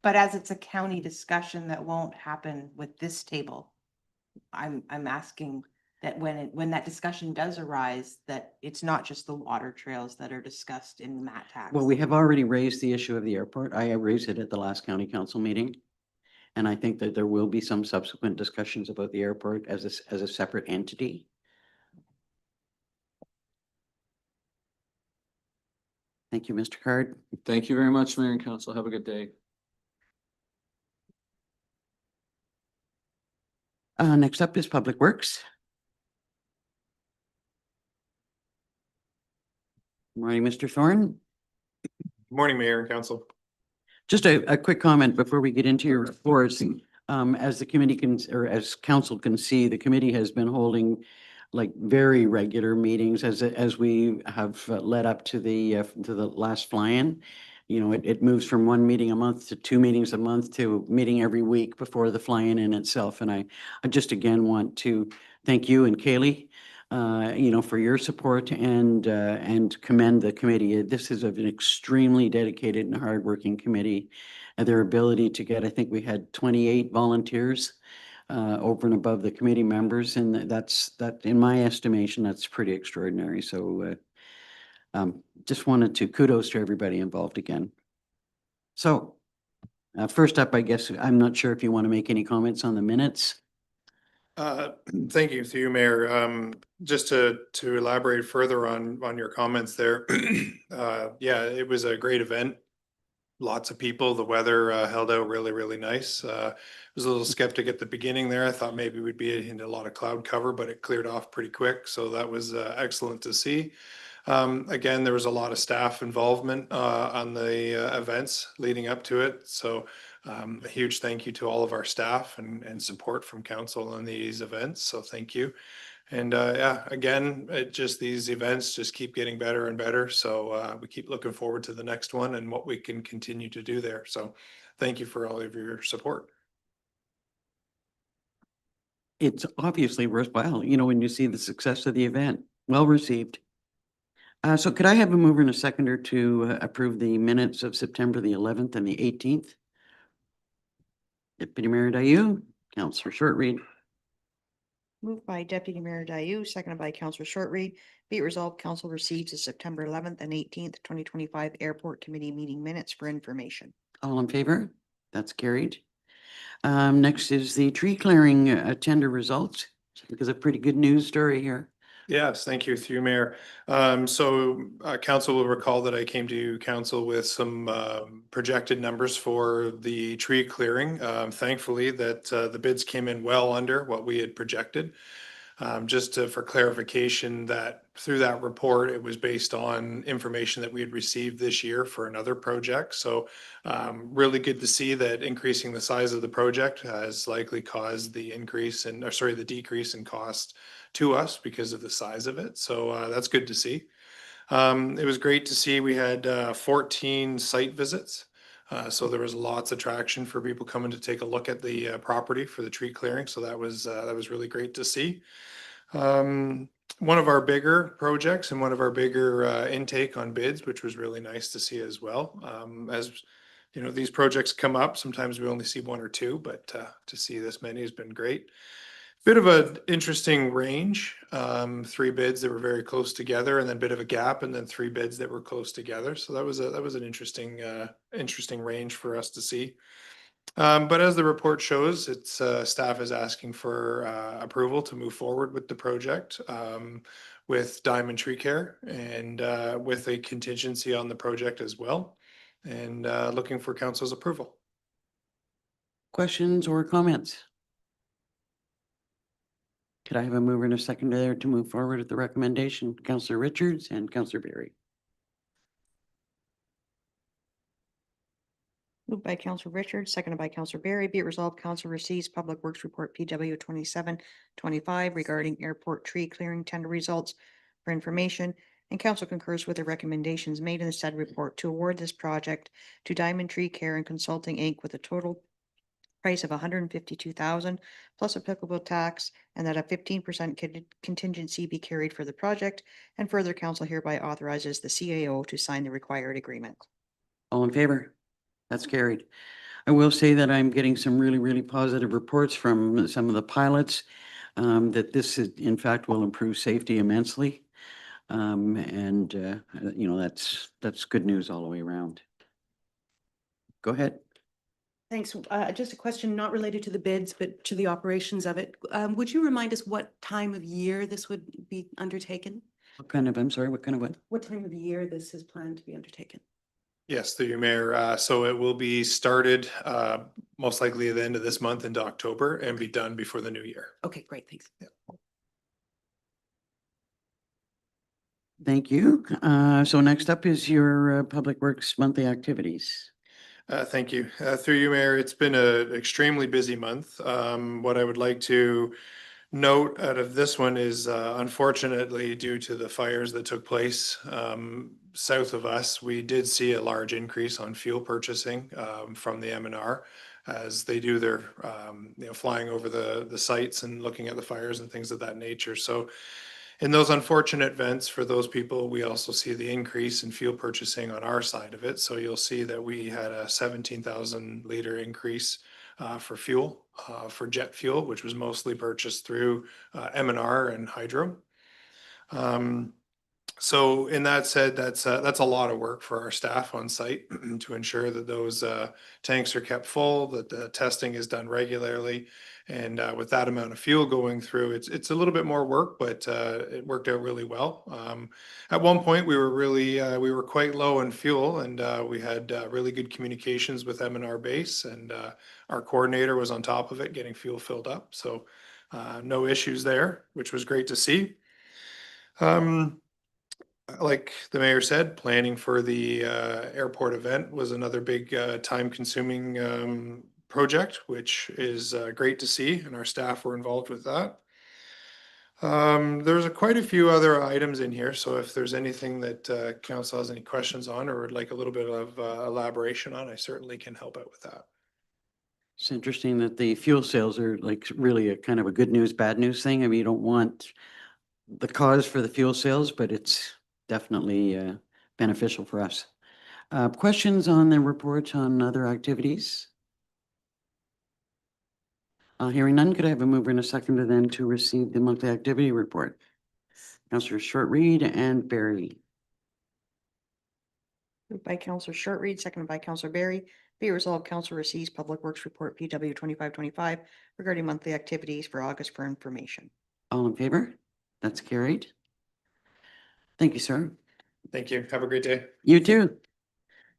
But as it's a county discussion that won't happen with this table, I'm asking that when that discussion does arise, that it's not just the water trails that are discussed in the mat tax. Well, we have already raised the issue of the airport. I raised it at the last county council meeting. And I think that there will be some subsequent discussions about the airport as a separate entity. Thank you, Mr. Card. Thank you very much, Mayor and Council. Have a good day. Next up is Public Works. Morning, Mr. Thorne. Morning, Mayor and Council. Just a quick comment before we get into your reports. As the committee can, or as council can see, the committee has been holding like very regular meetings as we have led up to the last fly-in. You know, it moves from one meeting a month to two meetings a month to meeting every week before the fly-in in itself. And I just again want to thank you and Kaylee, you know, for your support and commend the committee. This is an extremely dedicated and hardworking committee. And their ability to get, I think we had 28 volunteers over and above the committee members. And that, in my estimation, that's pretty extraordinary. So just wanted to kudos to everybody involved again. So first up, I guess, I'm not sure if you want to make any comments on the minutes. Thank you to you, Mayor. Just to elaborate further on your comments there. Yeah, it was a great event. Lots of people. The weather held out really, really nice. I was a little skeptic at the beginning there. I thought maybe we'd be in a lot of cloud cover, but it cleared off pretty quick. So that was excellent to see. Again, there was a lot of staff involvement on the events leading up to it. So a huge thank you to all of our staff and support from council on these events. So thank you. And yeah, again, these events just keep getting better and better. So we keep looking forward to the next one and what we can continue to do there. So thank you for all of your support. It's obviously worthwhile, you know, when you see the success of the event. Well received. So could I have a mover and a seconder to approve the minutes of September the 11th and the 18th? Deputy Mayor Dayu, Councillor Shortreed. Moved by Deputy Mayor Dayu, seconded by Councillor Shortreed. Be it resolved, council receives the September 11th and 18th, 2025 Airport Committee meeting minutes for information. All in favor? That's carried. Next is the tree clearing tender results. Because a pretty good news story here. Yes, thank you, through Mayor. So council will recall that I came to council with some projected numbers for the tree clearing. Thankfully that the bids came in well under what we had projected. For clarification, that through that report, it was based on information that we had received this year for another project. So really good to see that increasing the size of the project has likely caused the decrease in cost to us because of the size of it. So that's good to see. It was great to see we had 14 site visits. So there was lots of traction for people coming to take a look at the property for the tree clearing. So that was really great to see. One of our bigger projects and one of our bigger intake on bids, which was really nice to see as well. As you know, these projects come up, sometimes we only see one or two, but to see this many has been great. Bit of an interesting range. 3 bids that were very close together, and then a bit of a gap, and then 3 bids that were close together. So that was an interesting range for us to see. But as the report shows, it's staff is asking for approval to move forward with the project with Diamond Tree Care and with a contingency on the project as well, and looking for council's approval. Questions or comments? Could I have a mover and a seconder there to move forward with the recommendation? Councillor Richards and Councillor Berry. Moved by Councillor Richards, seconded by Councillor Berry. Be it resolved, council receives Public Works Report PW 2725 regarding airport tree clearing tender results for information, and council concurs with the recommendations made in the said report to award this project to Diamond Tree Care and Consulting Inc. with a total price of $152,000 plus applicable tax, and that a 15% contingency be carried for the project. And further, council hereby authorizes the CAO to sign the required agreement. All in favor? That's carried. I will say that I'm getting some really, really positive reports from some of the pilots that this is, in fact, will improve safety immensely. You know, that's good news all the way around. Go ahead. Thanks. Just a question not related to the bids, but to the operations of it. Would you remind us what time of year this would be undertaken? What kind of, I'm sorry, what kind of what? What time of the year this is planned to be undertaken? Yes, through you, Mayor. So it will be started most likely at the end of this month into October and be done before the new year. Okay, great, thanks. Thank you. So next up is your Public Works monthly activities. Thank you. Through you, Mayor, it's been an extremely busy month. What I would like to note out of this one is unfortunately, due to the fires that took place south of us, we did see a large increase on fuel purchasing from the M&R as they do their flying over the sites and looking at the fires and things of that nature. So in those unfortunate events for those people, we also see the increase in fuel purchasing on our side of it. So you'll see that we had a 17,000 liter increase for fuel, for jet fuel, which was mostly purchased through M&R and Hydro. So in that said, that's a lot of work for our staff on site to ensure that those tanks are kept full, that the testing is done regularly. And with that amount of fuel going through, it's a little bit more work, but it worked out really well. At one point, we were quite low in fuel, and we had really good communications with M&R base, and our coordinator was on top of it, getting fuel filled up. So no issues there, which was great to see. Like the mayor said, planning for the airport event was another big time-consuming project, which is great to see, and our staff were involved with that. There's quite a few other items in here, so if there's anything that council has any questions on or would like a little bit of elaboration on, I certainly can help out with that. It's interesting that the fuel sales are like really a kind of a good news, bad news thing. I mean, you don't want the cause for the fuel sales, but it's definitely beneficial for us. Questions on the reports on other activities? Hearing none, could I have a mover and a seconder then to receive the monthly activity report? Councillor Short-Reed and Barry. Moved by Counselor Short-Reed, seconded by Counselor Barry. Be it resolved, Council receives Public Works Report PW 2525 regarding monthly activities for August for information. All in favor? That's carried. Thank you, sir. Thank you. Have a great day. You too.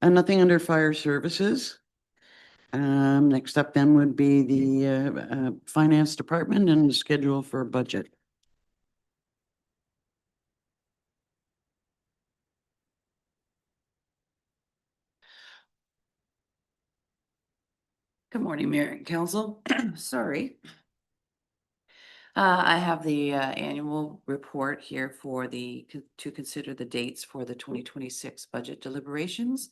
And nothing under fire services. Next up then would be the finance department and the schedule for budget. Good morning, Mayor and Council. Sorry. I have the annual report here for to consider the dates for the 2026 budget deliberations.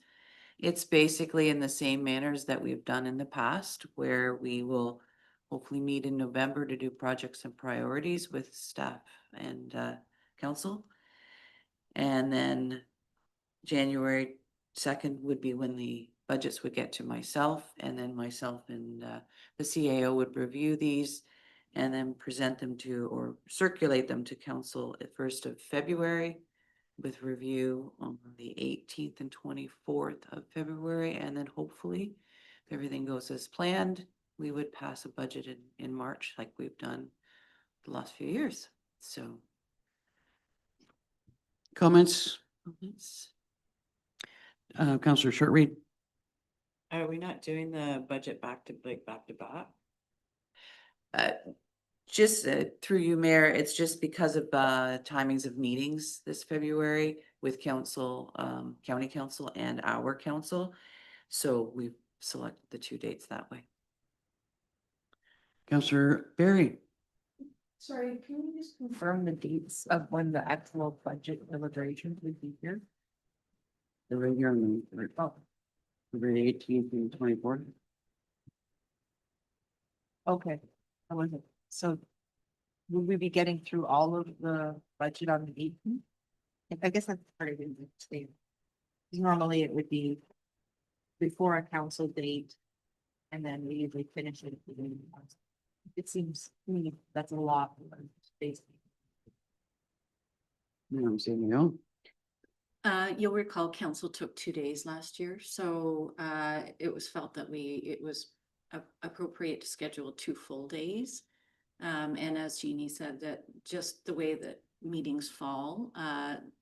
It's basically in the same manners that we've done in the past, where we will hopefully meet in November to do projects and priorities with staff and council. And then January 2nd would be when the budgets would get to myself, and then myself and the CAO would review these and then present them to or circulate them to council at 1st of February with review on the 18th and 24th of February. And then hopefully, if everything goes as planned, we would pass a budget in March like we've done the last few years. So. Comments? Comments? Councillor Short-Reed. Are we not doing the budget back to back? Just through you, Mayor, it's just because of timings of meetings this February with council, county council and our council. So we've selected the two dates that way. Councillor Barry. Sorry, can you just confirm the dates of when the actual budget deliberations would be here? The regular on the February 18th and 24th. Okay, I wasn't, so will we be getting through all of the budget on the 18th? I guess that's part of it. Normally it would be before a council date, and then we usually finish it at the beginning of the month. It seems to me that's a lot. Basically. No, saying no. You'll recall council took 2 days last year, so it was felt that it was appropriate to schedule 2 full days. And as Jeannie said, that just the way that meetings fall,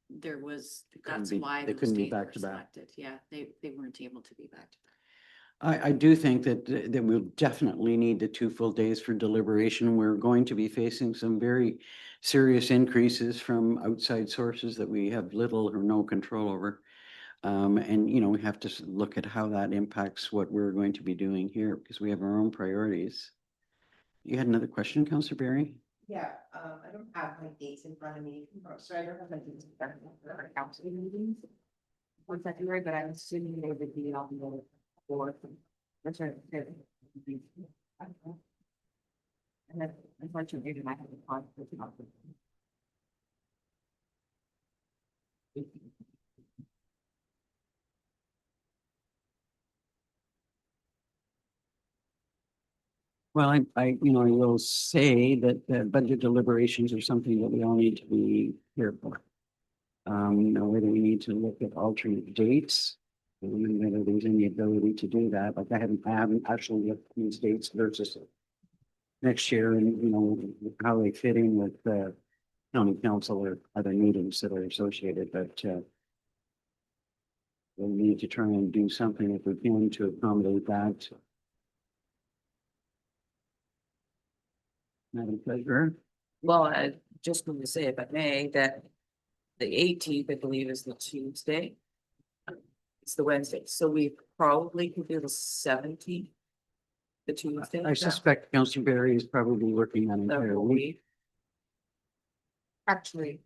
there was, that's be- why they those couldn't be dates were back to back. selected. Yeah, they weren't able to be back to back. I do think that we'll definitely need the 2 full days for deliberation. We're going to be facing some very serious increases from outside sources that we have little or no control over. And, you know, we have to look at how that impacts what we're going to be doing here because we have our own priorities. You had another question, Councillor Barry? Yeah, I don't have my dates in front of me, so I don't have my dates in front of me for our council meetings. For February, but I'm assuming they would be on the fourth. That's right. And then unfortunately, I have a conflict. Well, I will say that the budget deliberations are something that we all need to be here for. Whether we need to look at alternate dates, and whether there's any ability to do that, like I haven't actually looked at these dates versus next year and, how they fit in with the county council or other meetings that are associated, but, we need to try and do something if we can to accommodate that. Madam Treasurer? Well, I just want to say, if I may, that the 18th, I believe, is the Tuesday. It's the Wednesday, so we probably could do the 17th. The Tuesday. I suspect Councillor Barry is probably working on The entire whole week. week. Actually,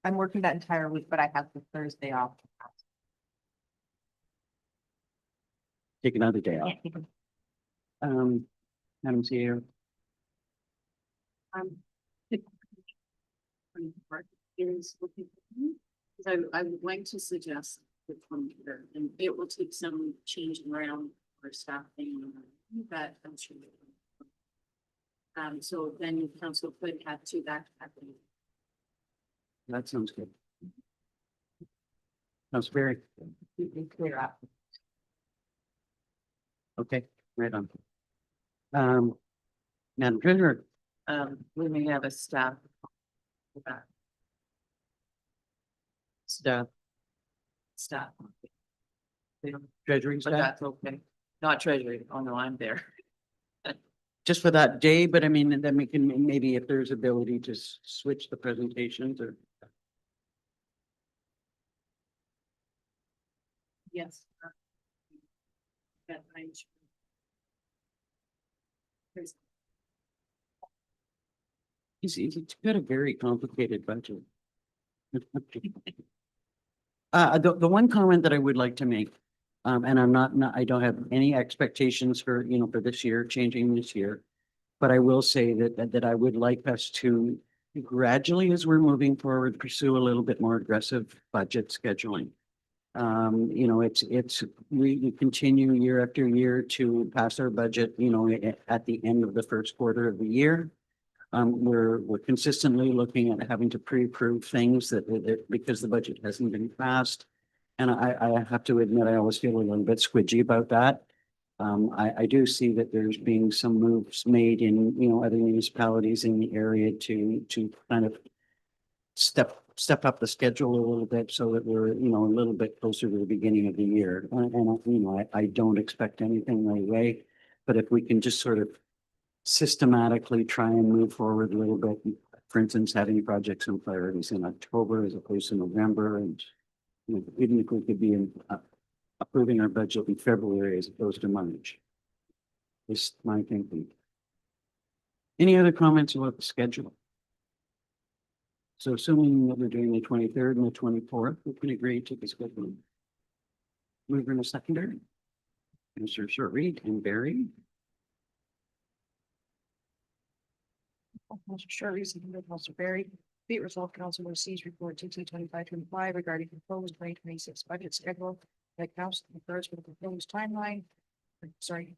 I'm working that entire week, but I have the Thursday off. Take another day off. Madam CEO. Is looking for me. So I would like to suggest the 23rd, and it will take some changing around for staffing, but I'm sure. So then council could have 2 back-to-back meetings. That sounds good. Councillor Barry. You can clear up. Okay, right on. Madam Treasurer. We may have a staff. Staff. Staff. Treasury But staff, that's okay. Not treasury. Oh, no, I'm there. just for that day, but I mean, then we can, maybe if there's ability to switch the presentations or. Yes. That I'm sure. There's It's got a very complicated budget. The one comment that I would like to make, and I'm not, I don't have any expectations for, for this year, changing this year. But I will say that I would like us to gradually, as we're moving forward, pursue a little bit more aggressive budget scheduling. We continue year after year to pass our budget, at the end of the first quarter of the year. We're consistently looking at having to pre-approve things that because the budget hasn't been passed. And I have to admit, I always feel a little bit squidgy about that. I do see that there's been some moves made in, other municipalities in the area to kind of step up the schedule a little bit so that we're, a little bit closer to the beginning of the year. And I don't expect anything right away, but if we can just sort of systematically try and move forward a little bit, for instance, having projects and priorities in October as opposed to November, and even if we could be approving our budget in February as opposed to March. Is my thinking. Any other comments about the schedule? So assuming that we're doing the 23rd and the 24th, we can agree to the schedule. Mover and a seconder. Mr. Sir Reed and Barry. Councillor Sherry, seconded by Councillor Barry. Be it resolved, council receives report 2225-25 regarding proposed 2026 budget schedule. That council confers with the proposed timeline. Sorry.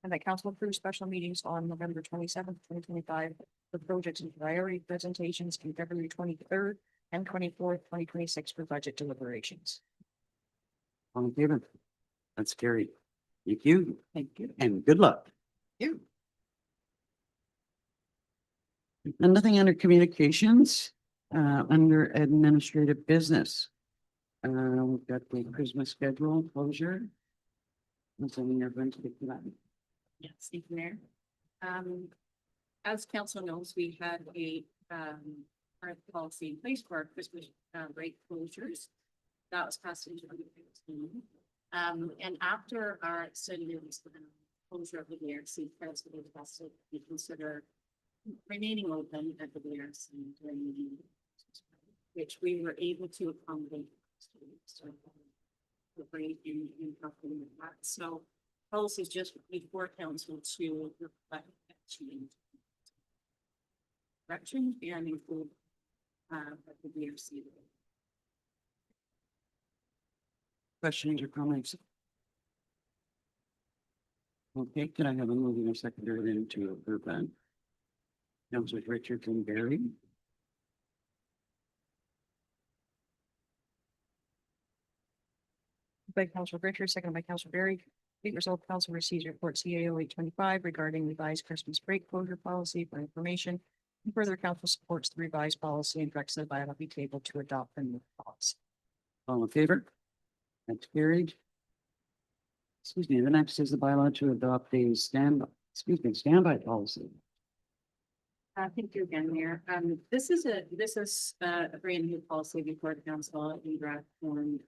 And that council approves special meetings on November 27th, 2025 for projects and priority presentations and February 23rd and 24th, 2026 for budget deliberations. All in favor? That's carried. Thank you. Thank you. And good luck. You. And nothing under communications. Under administrative business, we've got the Christmas schedule closure. And so we are going to get to that. Yes, thank you, Mayor. As council knows, we had a, current policy in place for our Christmas, break closures. That was passed in 2015. And after our extended closure of the VRC, president requested we consider remaining open at the VRC during the year, which we were able to accommodate. So, the break in helping with that. So policies just before council to reflect that change. Correction and include the VRC. Questions or comments? Okay, can I have a moving or secondary then to approve that? Councilors Richards and Barry. By Councilor Richards, seconded by Councilor Berry. Be it resolved, council receives report CAO 825 regarding revised Christmas break closure policy for information. And further, council supports the revised policy and directs the bylaw be tabled to adopt the new policy. All in favor? That's carried. Excuse me, the next is the bylaw to adopt a standby policy. Thank you again, Mayor. This is a brand new policy before the council in draft form,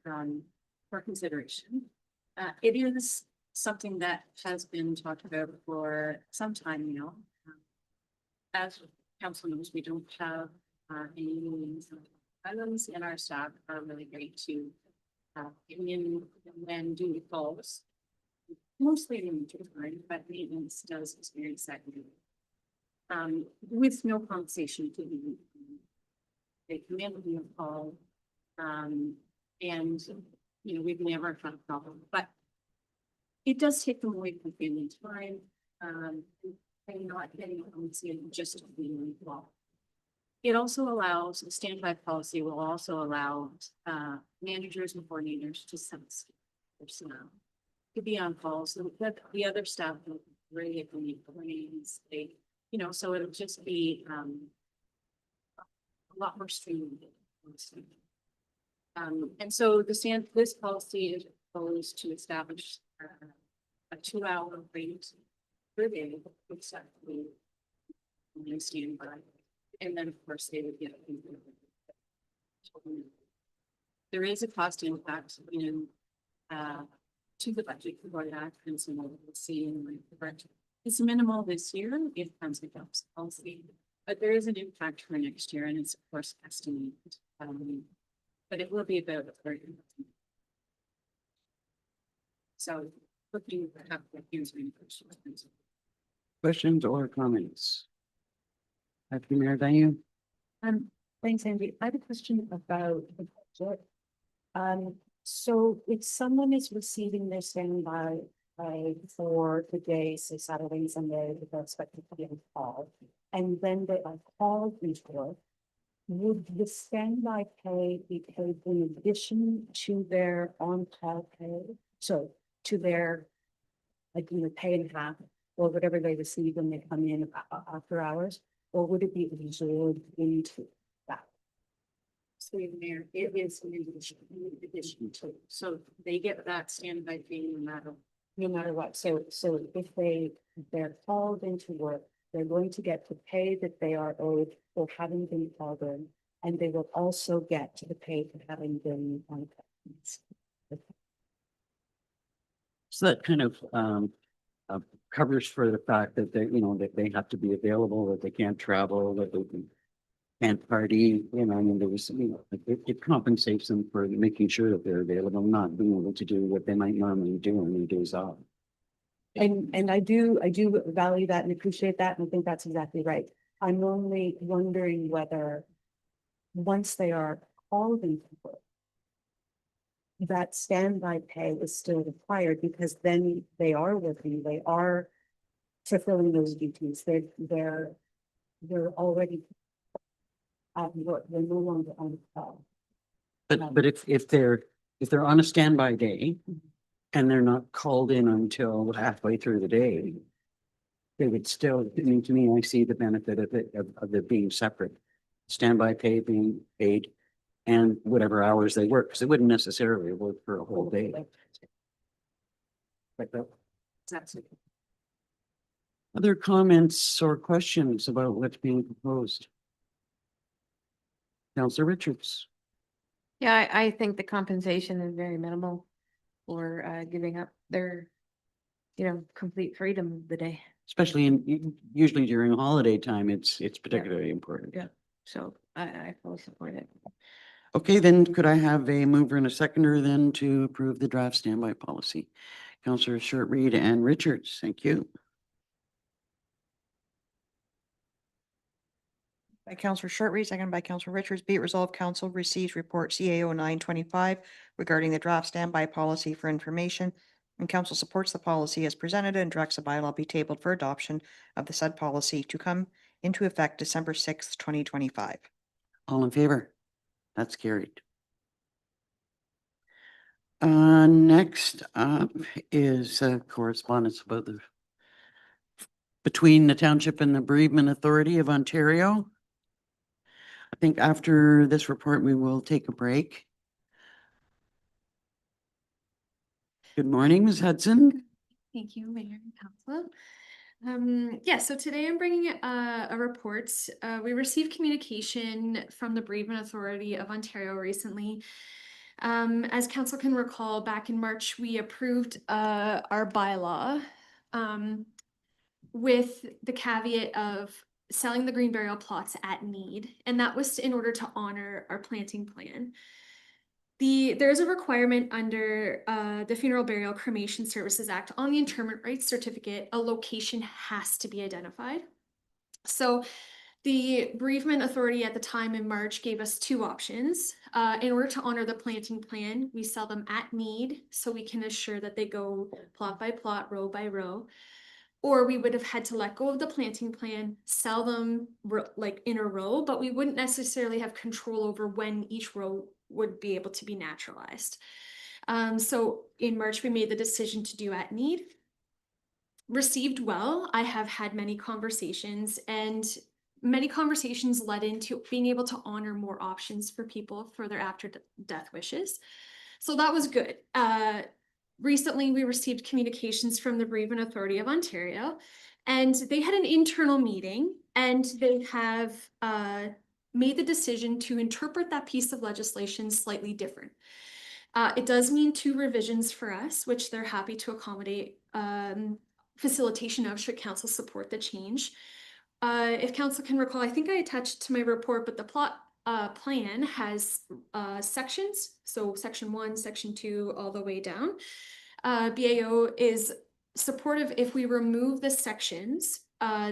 for consideration. It is something that has been talked about for some time now. As council knows, we don't have any meetings in Highlands, and our staff are really great to come in when duty falls. Mostly in the winter time, but maintenance does experience that. With no compensation to be. They come in with a call, and you know, we've never had a problem, but it does take them away from family time, and not getting compensated just to be involved. It also allows, the standby policy will also allow managers and coordinators to sense personnel to be on calls, so that the other staff will really if we need planes, they, you know, so it'll just be a lot more streamlined. And so this policy is proposed to establish a 2-hour rate per day, except the standby, and then of course they would get. There is a cost impact, you know, to the budget for that, and so we'll see in the budget. It's minimal this year, it comes with policy, but there is an impact for next year, and it's of course estimated. But it will be about a third. So looking at using Questions or comments? Deputy Mayor Diane? Thanks, Andy. I have a question about the budget. So if someone is receiving their standby for the day, say Saturday and Sunday, they're expected to be on call, and then they are called into work, would the standby pay be paid in addition to their on-call pay? So to their, like, you know, pay and a half or whatever they receive when they come in after hours, or would it be absorbed into that? So Mayor, it is in addition to, so they get that standby fee No matter what. So if they're called into work, they're going to get the pay that they are owed for having been called in, and they will also get the pay for having been on. So that kind of covers for the fact that they, you know, that they have to be available, that they can't travel, that they can't party, you know, I mean, there was, you know, it compensates them for making sure that they're available, not being able to do what they might normally do on their days off. And I do value that and appreciate that, and I think that's exactly right. I'm only wondering whether once they are called into work, that standby pay is still required, because then they are working, they are fulfilling those duties. They're already at work, they're no longer on call. But if they're on a standby day and they're not called in until halfway through the day, they would still, I mean, to me, I see the benefit of it being separate. standby pay being paid and whatever hours they work, because they wouldn't necessarily work for a whole day. Like that. Other comments or questions about what's being proposed? Councillor Richards. Yeah, I think the compensation is very minimal for giving up their, complete freedom of the day. Especially usually during holiday time, it's particularly important. Yeah. So I fully support it. Okay, then could I have a mover and a seconder then to approve the draft standby policy? Councillor Short-Reed and Richards, thank you. By Councillor Short-Reed, seconded by Councillor Richards, be it resolved, Council receives report CAO 925 regarding the draft standby policy for information, and Council supports the policy as presented and directs a bylaw be tabled for adoption of the said policy to come into effect December 6th, 2025. All in favor? That's carried. Next up is correspondence about between the Township and the Bereavement Authority of Ontario. I think after this report, we will take a break. Good morning, Ms. Hudson. Thank you, Mayor and Council. So today I'm bringing a report. We received communication from the Bereavement Authority of Ontario recently. As Council can recall, back in March, we approved our bylaw with the caveat of selling the green burial plots at need, and that was in order to honor our planting plan. There's a requirement under the Funeral Burial Cremation Services Act on the interment rights certificate, a location has to be identified. So the Bereavement Authority at the time in March gave us two options. In order to honor the planting plan, we sell them at need so we can assure that they go plot by plot, row by row. Or we would have had to let go of the planting plan, sell them like in a row, but we wouldn't necessarily have control over when each row would be able to be naturalized. So in March, we made the decision to do at need. Received well. I have had many conversations, and many conversations led into being able to honor more options for people for their after death wishes. So that was good. Recently, we received communications from the Bereavement Authority of Ontario, and they had an internal meeting, and they have made the decision to interpret that piece of legislation slightly different. It does mean two revisions for us, which they're happy to accommodate facilitation of should council support the change. If council can recall, I think I attached to my report, but the plot plan has sections. So section 1, section 2, all the way down. BAO is supportive if we remove the sections.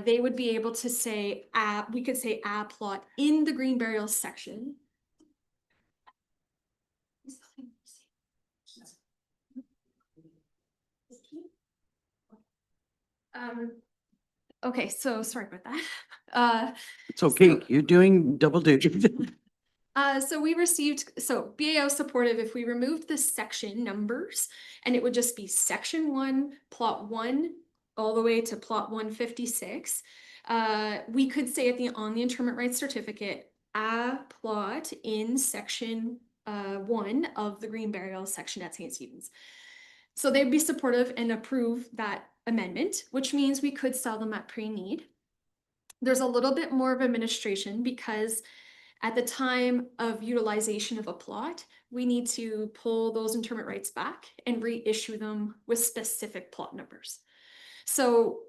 They would be able to say, we could say a plot in the green burial section. Okay, so sorry about that. It's okay. You're doing double duty. So we received, BAO supportive if we removed the section numbers, and it would just be section 1, plot 1, all the way to plot 156. We could say on the interment rights certificate, a plot in section 1 of the green burial section at St. Stephen's. So they'd be supportive and approve that amendment, which means we could sell them at pre-need. There's a little bit more of administration because at the time of utilization of a plot, we need to pull those interment rights back and reissue them with specific plot numbers. So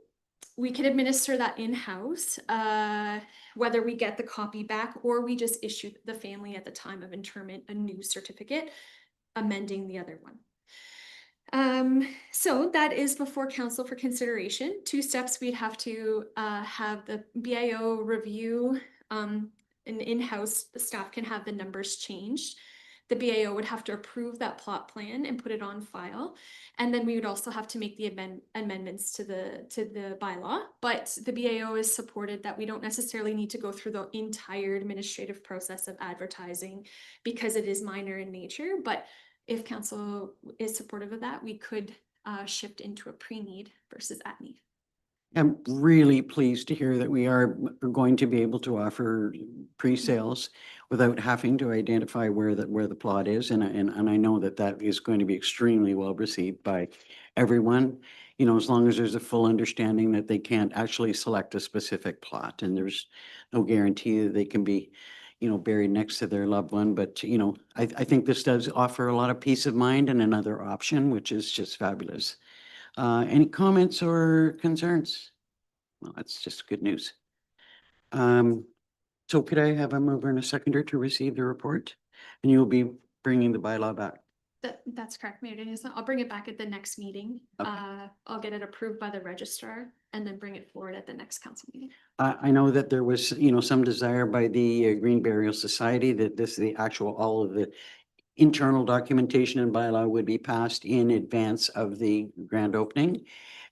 we can administer that in-house, whether we get the copy back or we just issue the family at the time of interment a new certificate, amending the other one. So that is before council for consideration. Two steps: we'd have to have the BAO review, an in-house staff can have the numbers changed. The BAO would have to approve that plot plan and put it on file. And then we would also have to make the amendments to the bylaw. But the BAO is supported that we don't necessarily need to go through the entire administrative process of advertising because it is minor in nature. But if council is supportive of that, we could shift into a pre-need versus at need. I'm really pleased to hear that we are going to be able to offer pre-sales without having to identify where the plot is. And I know that that is going to be extremely well received by everyone. You know, as long as there's a full understanding that they can't actually select a specific plot, and there's no guarantee that they can be, you know, buried next to their loved one. But, you know, I think this does offer a lot of peace of mind and another option, which is just fabulous. Any comments or concerns? Well, that's just good news. So could I have a mover and a seconder to receive the report? And you'll be bringing the bylaw back. That's correct, Mayor Danielson. I'll bring it back at the next meeting. Okay. I'll get it approved by the registrar and then bring it forward at the next council meeting. I know that there was, you know, some desire by the Green Burial Society that the actual, all of the internal documentation and bylaw would be passed in advance of the grand opening.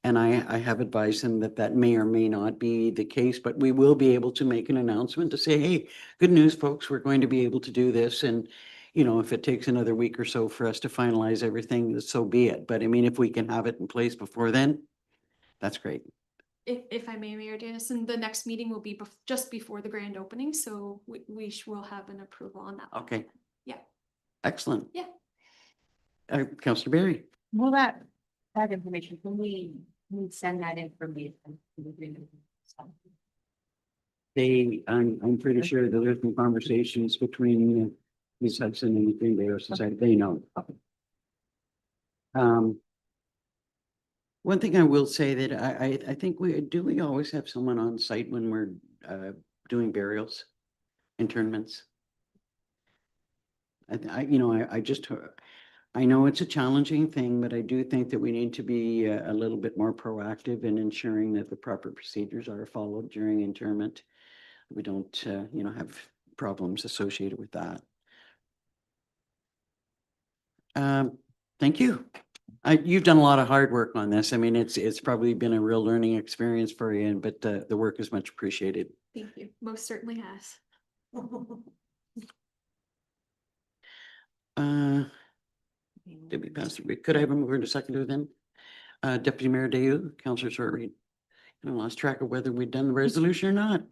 And I have advised them that that may or may not be the case, but we will be able to make an announcement to say, hey, good news, folks, we're going to be able to do this. And, you know, if it takes another week or so for us to finalize everything, so be it. But I mean, if we can have it in place before then, that's great. If I may, Mayor Danielson, the next meeting will be just before the grand opening, so we will have an approval on that. Okay. Yeah. Excellent. Yeah. Councillor Berry. Well, that information, can we send that information to the green? I'm pretty sure that there's been conversations between Ms. Hudson and the Green Bay Society. They know. One thing I will say that I think we always have someone on site when we're doing burials, internments. I know it's a challenging thing, but I do think that we need to be a little bit more proactive in ensuring that the proper procedures are followed during interment. We don't, you know, have problems associated with that. Thank you. You've done a lot of hard work on this. I mean, it's probably been a real learning experience for you, but the work is much appreciated. Thank you. Most certainly has. Did we pass it? Could I have a mover to second then? Deputy Mayor Dayu, Councillor Short-Reed. I lost track of whether we'd done the resolution or not.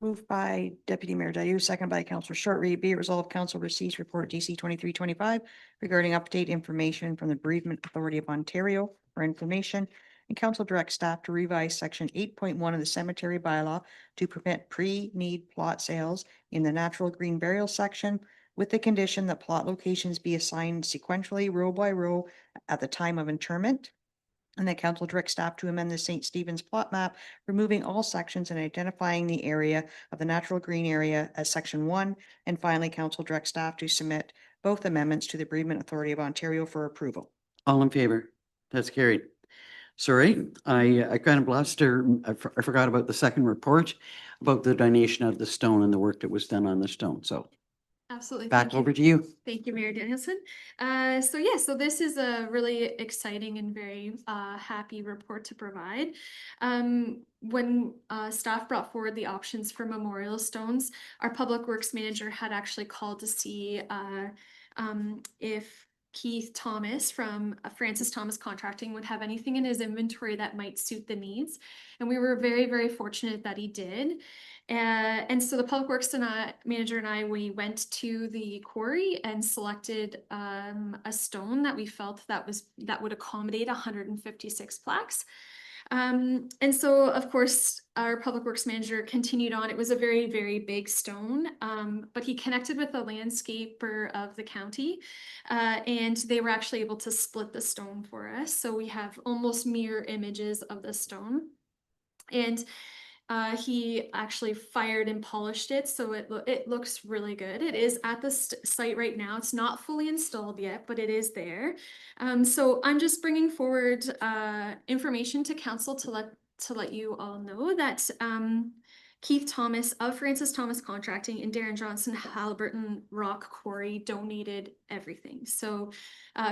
Moved by Deputy Mayor Dayu, second by Councillor Short-Reed. Be it resolved, Council receives report DC 2325 regarding update information from the Bereavement Authority of Ontario for information. And Council directs staff to revise section 8.1 of the cemetery bylaw to prevent pre-need plot sales in the natural green burial section, with the condition that plot locations be assigned sequentially row by row at the time of interment. And that council directs staff to amend the St. Stephen's plot map, removing all sections and identifying the area of the natural green area as section 1. And finally, council directs staff to submit both amendments to the Bereavement Authority of Ontario for approval. All in favor? That's carried. Sorry, I kind of lost her. I forgot about the second report about the donation of the stone and the work that was done on the stone. So Absolutely. back Thank you. over to you. Thank you, Mayor Danielson. So this is a really exciting and very happy report to provide. When staff brought forward the options for memorial stones, our public works manager had actually called to see if Keith Thomas from Francis Thomas Contracting would have anything in his inventory that might suit the needs. And we were very, very fortunate that he did. And so the public works manager and I, we went to the quarry and selected a stone that we felt that would accommodate 156 plaques. And so of course our public works manager continued on. It was a very, very big stone, but he connected with the landscaper of the county, and they were actually able to split the stone for us. So we have almost mirror images of the stone. And he actually fired and polished it, so it looks really good. It is at the site right now. It's not fully installed yet, but it is there. So I'm just bringing forward information to council to let you all know that Keith Thomas of Francis Thomas Contracting and Darren Johnson Halliburton Rock Quarry donated everything. So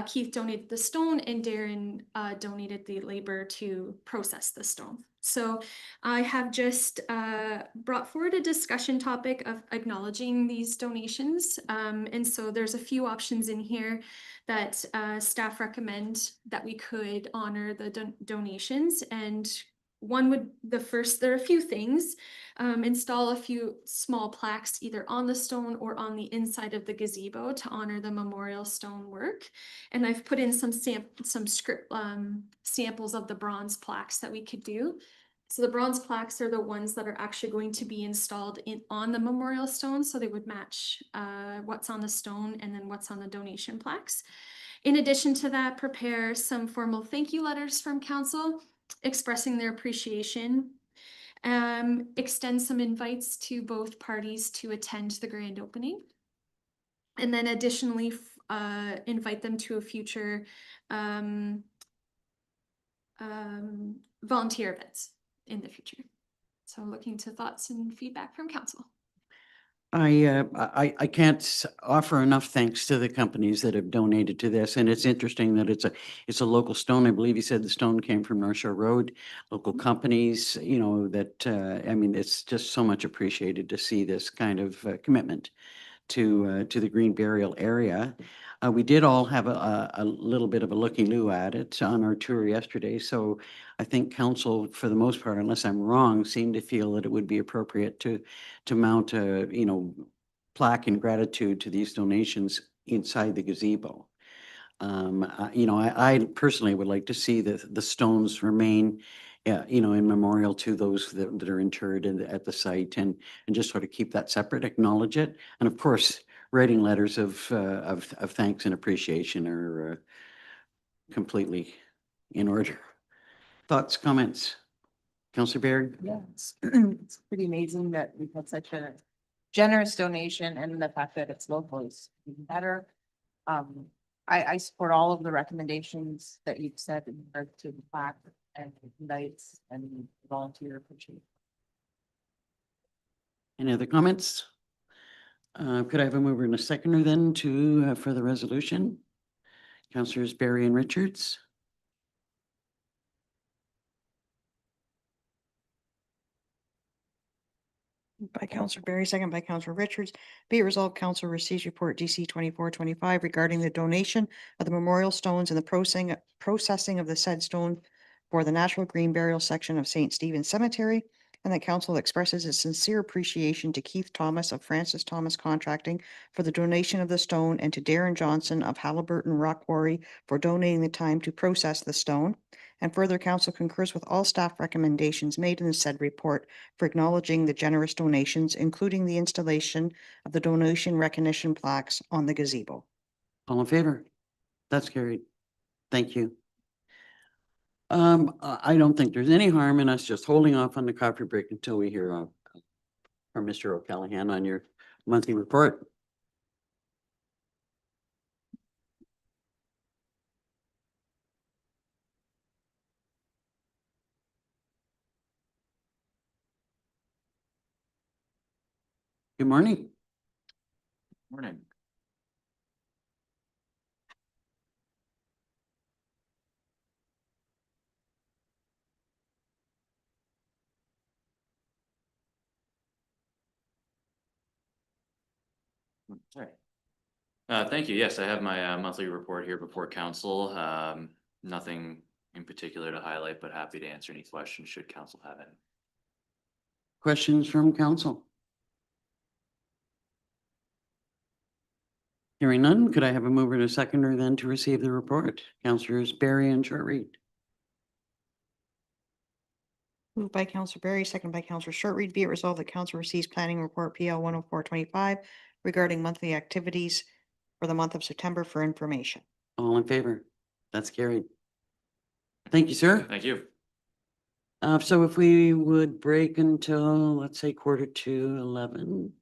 Keith donated the stone and Darren donated the labor to process the stone. So I have just brought forward a discussion topic of acknowledging these donations. And so there's a few options in here that staff recommend that we could honor the donations. And there are a few things. Install a few small plaques either on the stone or on the inside of the gazebo to honor the memorial stone work. And I've put in some samples of the bronze plaques that we could do. So the bronze plaques are the ones that are actually going to be installed on the memorial stone, so they would match what's on the stone and then what's on the donation plaques. In addition to that, prepare some formal thank you letters from council expressing their appreciation. Extend some invites to both parties to attend the grand opening. And then additionally, invite them to a future volunteer events in the future. So looking to thoughts and feedback from council. I can't offer enough thanks to the companies that have donated to this, and it's interesting that it's a local stone. I believe you said the stone came from North Shore Road, local companies, you know, that, I mean, it's just so much appreciated to see this kind of commitment to the green burial area. We did all have a little bit of a looky-loo at it on our tour yesterday, so I think council, for the most part, unless I'm wrong, seemed to feel that it would be appropriate to mount a, you know, plaque in gratitude to these donations inside the gazebo. You know, I personally would like to see the stones remain, you know, in memorial to those that are interred at the site, and just sort of keep that separate, acknowledge it, and of course, writing letters of thanks and appreciation are completely in order. Thoughts, comments, Councillor Baird? Yes, it's pretty amazing that we've had such a generous donation, and the fact that it's local is even better. I support all of the recommendations that you've said in regard to the plaque and nights and volunteer appreciation. Any other comments? Could I have a mover and a seconder then to for the resolution? Councillors Barry and Richards. By Councillor Barry, second by Councillor Richards. Be it resolved, council receives report DC 2425 regarding the donation of the memorial stones and the processing of the said stone for the Natural Green Burial section of St. Stephen's Cemetery, and that council expresses its sincere appreciation to Keith Thomas of Francis Thomas Contracting for the donation of the stone, and to Darren Johnson of Halliburton Rock Quarry for donating the time to process the stone. And further, council concurs with all staff recommendations made in the said report for acknowledging the generous donations, including the installation of the donation recognition plaques on the gazebo. All in favor? That's carried. Thank you. I don't think there's any harm in us just holding off on the coffee break until we hear from Mr. O'Callaghan on your monthly report. Good morning. Morning. Sorry. Thank you. Yes, I have my monthly report here before council. Nothing in particular to highlight, but happy to answer any questions should council have any. Questions from council? Hearing none, could I have a mover and a seconder then to receive the report? Councillors Barry and Shortreed. Moved by Councillor Barry, second by Councillor Shortreed. Be it resolved that council receives planning report PL 10425 regarding monthly activities for the month of September for information. All in favor? That's carried. Thank you, sir. Thank you. So if we would break until, let's say, 11:45.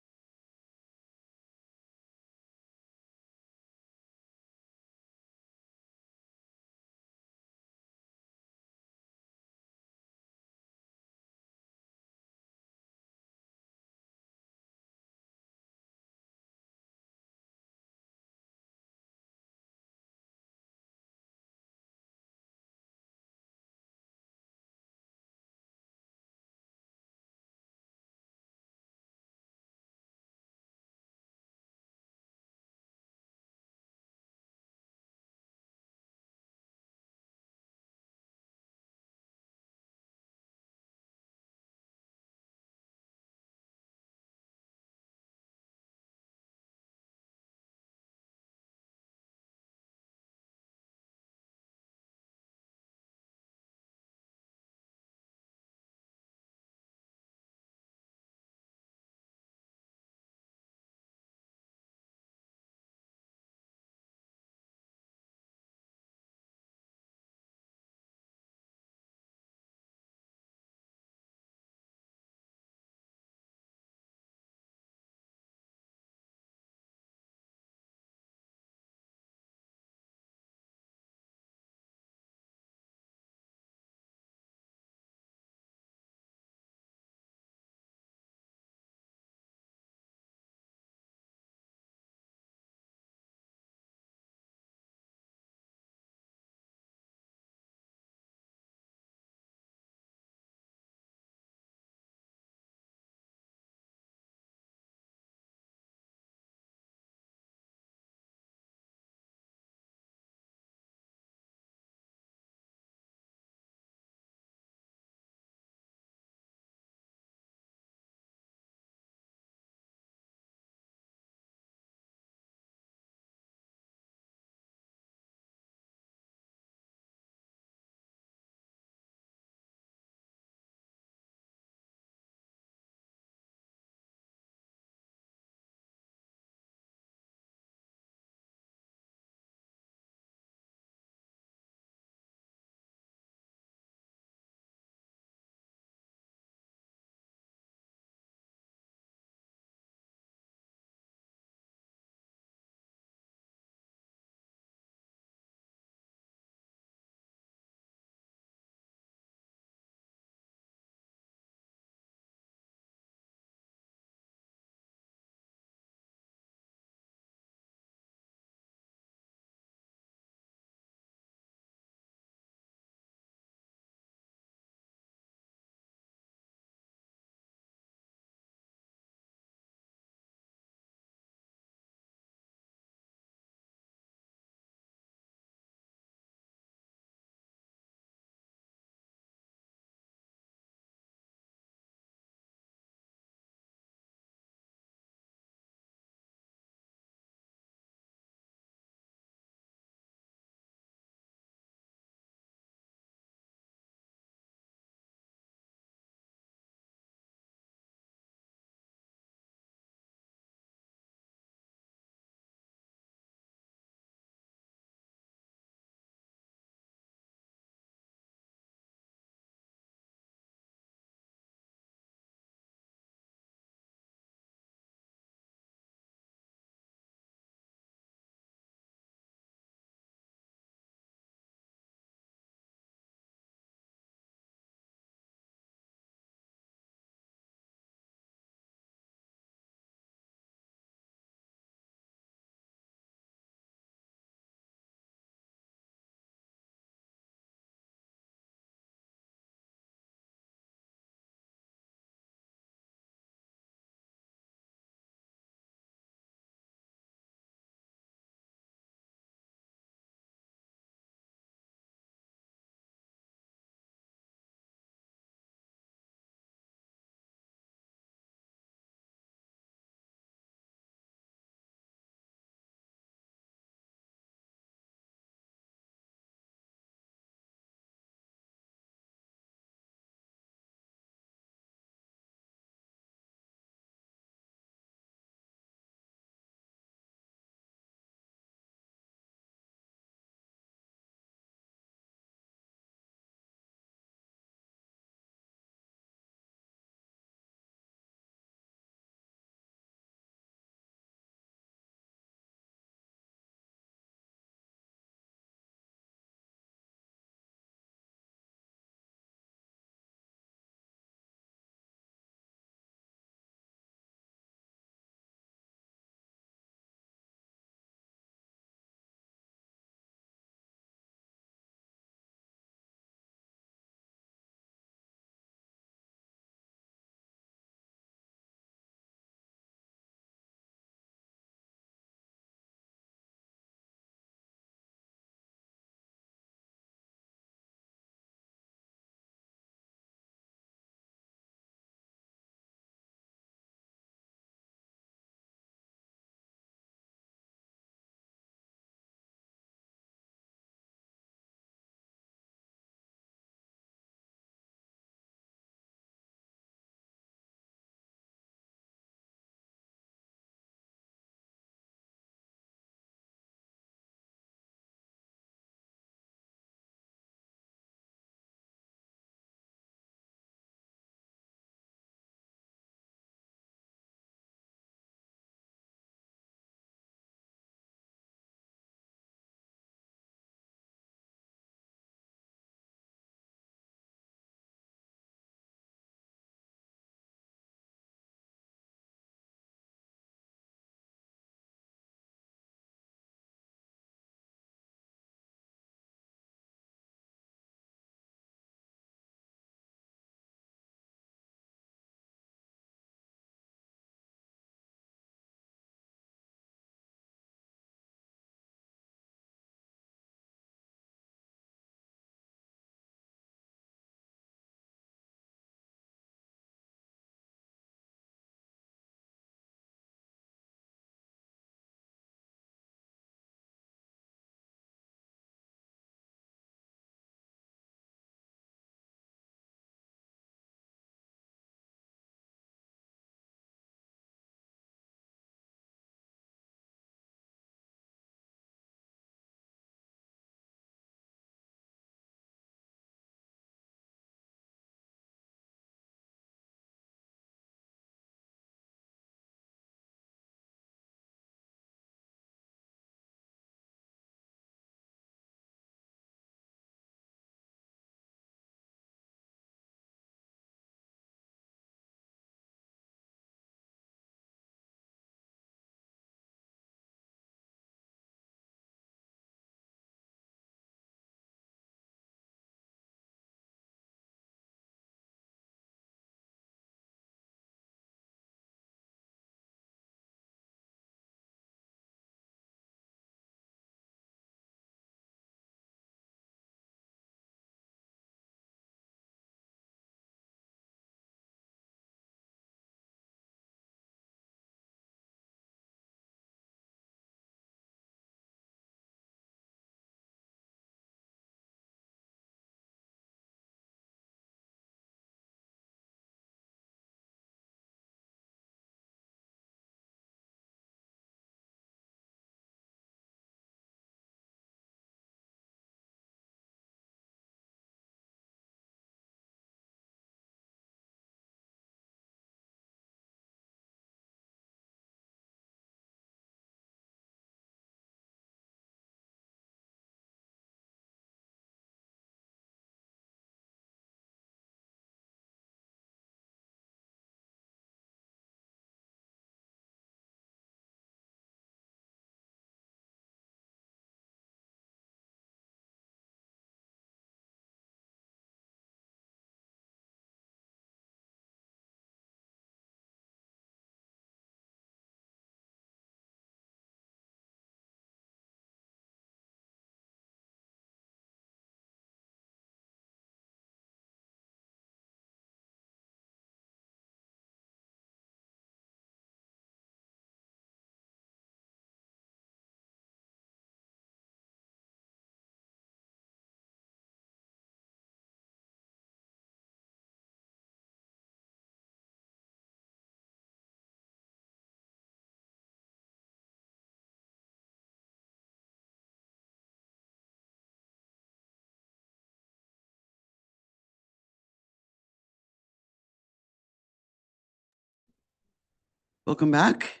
Welcome back.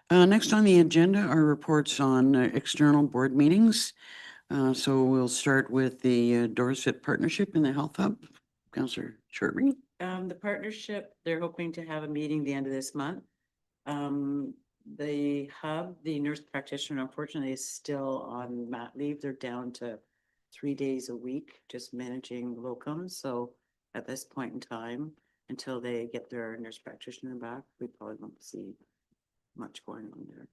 Next on the agenda are reports on external board meetings. So we'll start with the Dorset Partnership and the Health Hub. Councillor Shortreed. The partnership, they're hoping to have a meeting the end of this month. The hub, the nurse practitioner, unfortunately, is still on mat leave. They're down to 3 days a week, just managing locums. So at this point in time, until they get their nurse practitioner back, we probably won't see much going on there.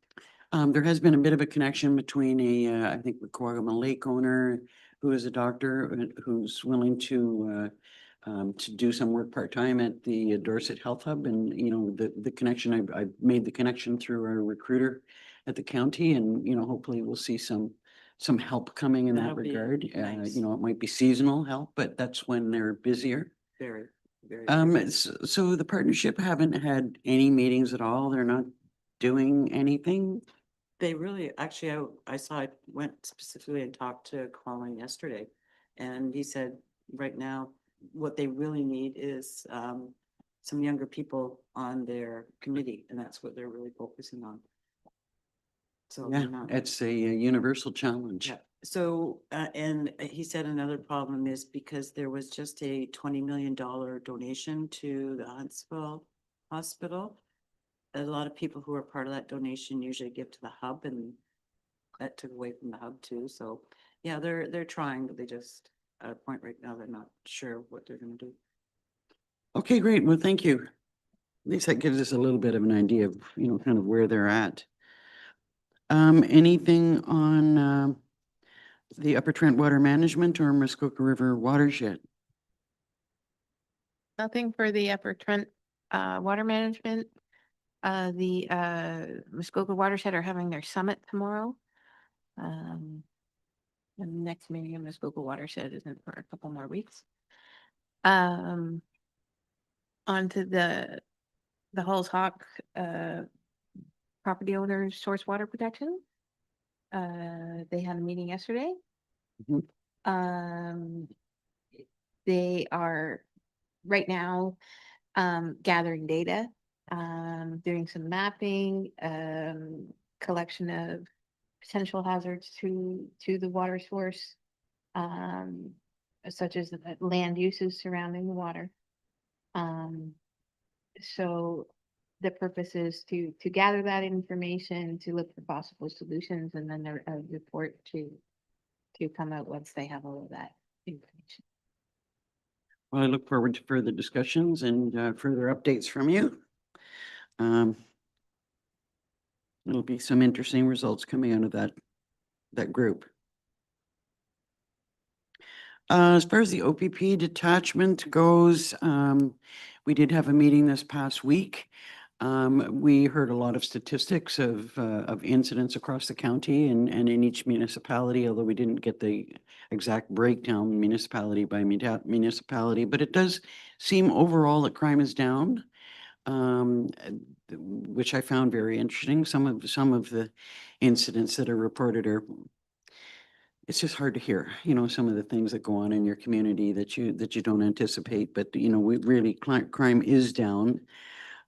There has been a bit of a connection between I think the Coagama Lake owner, who is a doctor, who's willing to do some work part-time at the Dorset Health Hub. And, you know, the connection, I made the connection through our recruiter at the county, and, you know, hopefully we'll see some help coming in that That'll be regard. nice. You know, it might be seasonal help, but that's when they're busier. Very, very. busy. So the partnership haven't had any meetings at all. They're not doing anything. They really, actually, I went specifically and talked to Colin yesterday. And he said, right now, what they really need is some younger people on their committee, and that's what they're really focusing on. So Yeah, they're not. it's a universal challenge. Yeah. So, and he said another problem is because there was just a $20 million donation to the Huntsville Hospital. A lot of people who are part of that donation usually give to the hub, and that took away from the hub too. So, yeah, they're trying, but they just, at a point right now, they're not sure what they're gonna do. Okay, great. Well, thank you. At least that gives us a little bit of an idea of, you know, kind of where they're at. Anything on the Upper Trent Water Management or Muskoka River Watershed? Nothing for the Upper Trent Water Management. The Muskoka Watershed are having their summit tomorrow. The next meeting in Muskoka Watershed isn't for a couple more weeks. On to the Halls Hawk property owners source water protection. They had a meeting yesterday. Mhm. They are right now gathering data, doing some mapping, collection of potential hazards to the water source, such as the land uses surrounding the water. So the purpose is to gather that information, to look for possible solutions, and then a report to come out once they have all of that information. Well, I look forward to further discussions and further updates from you. There'll be some interesting results coming out of that group. As far as the OPP detachment goes, we did have a meeting this past week. We heard a lot of statistics of incidents across the county and in each municipality, although we didn't get the exact breakdown municipality by municipality, but it does seem overall that crime is down, which I found very interesting. Some of the incidents that are reported are, it's just hard to hear, you know, some of the things that go on in your community that you don't anticipate, but you know, we really, crime is down.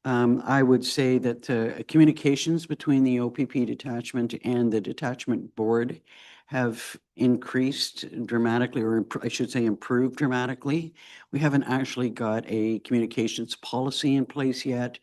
I would say that communications between the OPP detachment and the detachment board have increased dramatically, or I should say improved dramatically. We haven't actually got a communications policy in place yet.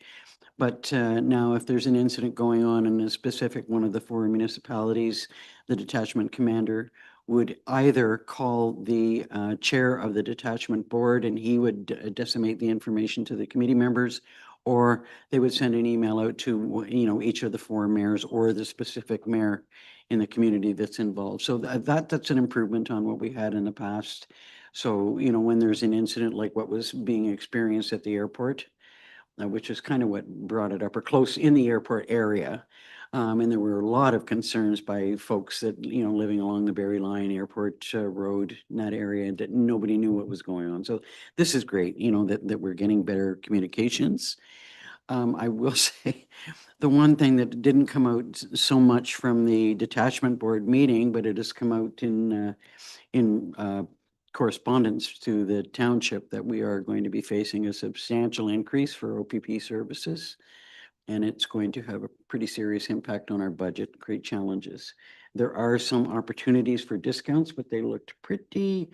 But now if there's an incident going on in a specific one of the 4 municipalities, the detachment commander would either call the chair of the detachment board and he would disseminate the information to the committee members, or they would send an email out to, you know, each of the 4 mayors or the specific mayor in the community that's involved. So that's an improvement on what we had in the past. So, you know, when there's an incident like what was being experienced at the airport, which is kind of what brought it up, or close in the airport area. And there were a lot of concerns by folks that, you know, living along the Berry Line Airport Road in that area, that nobody knew what was going on. So this is great, you know, that we're getting better communications. I will say the one thing that didn't come out so much from the detachment board meeting, but it has come out in correspondence to the township, that we are going to be facing a substantial increase for OPP services. and it's going to have a pretty serious impact on our budget, create challenges. There are some opportunities for discounts, but they looked pretty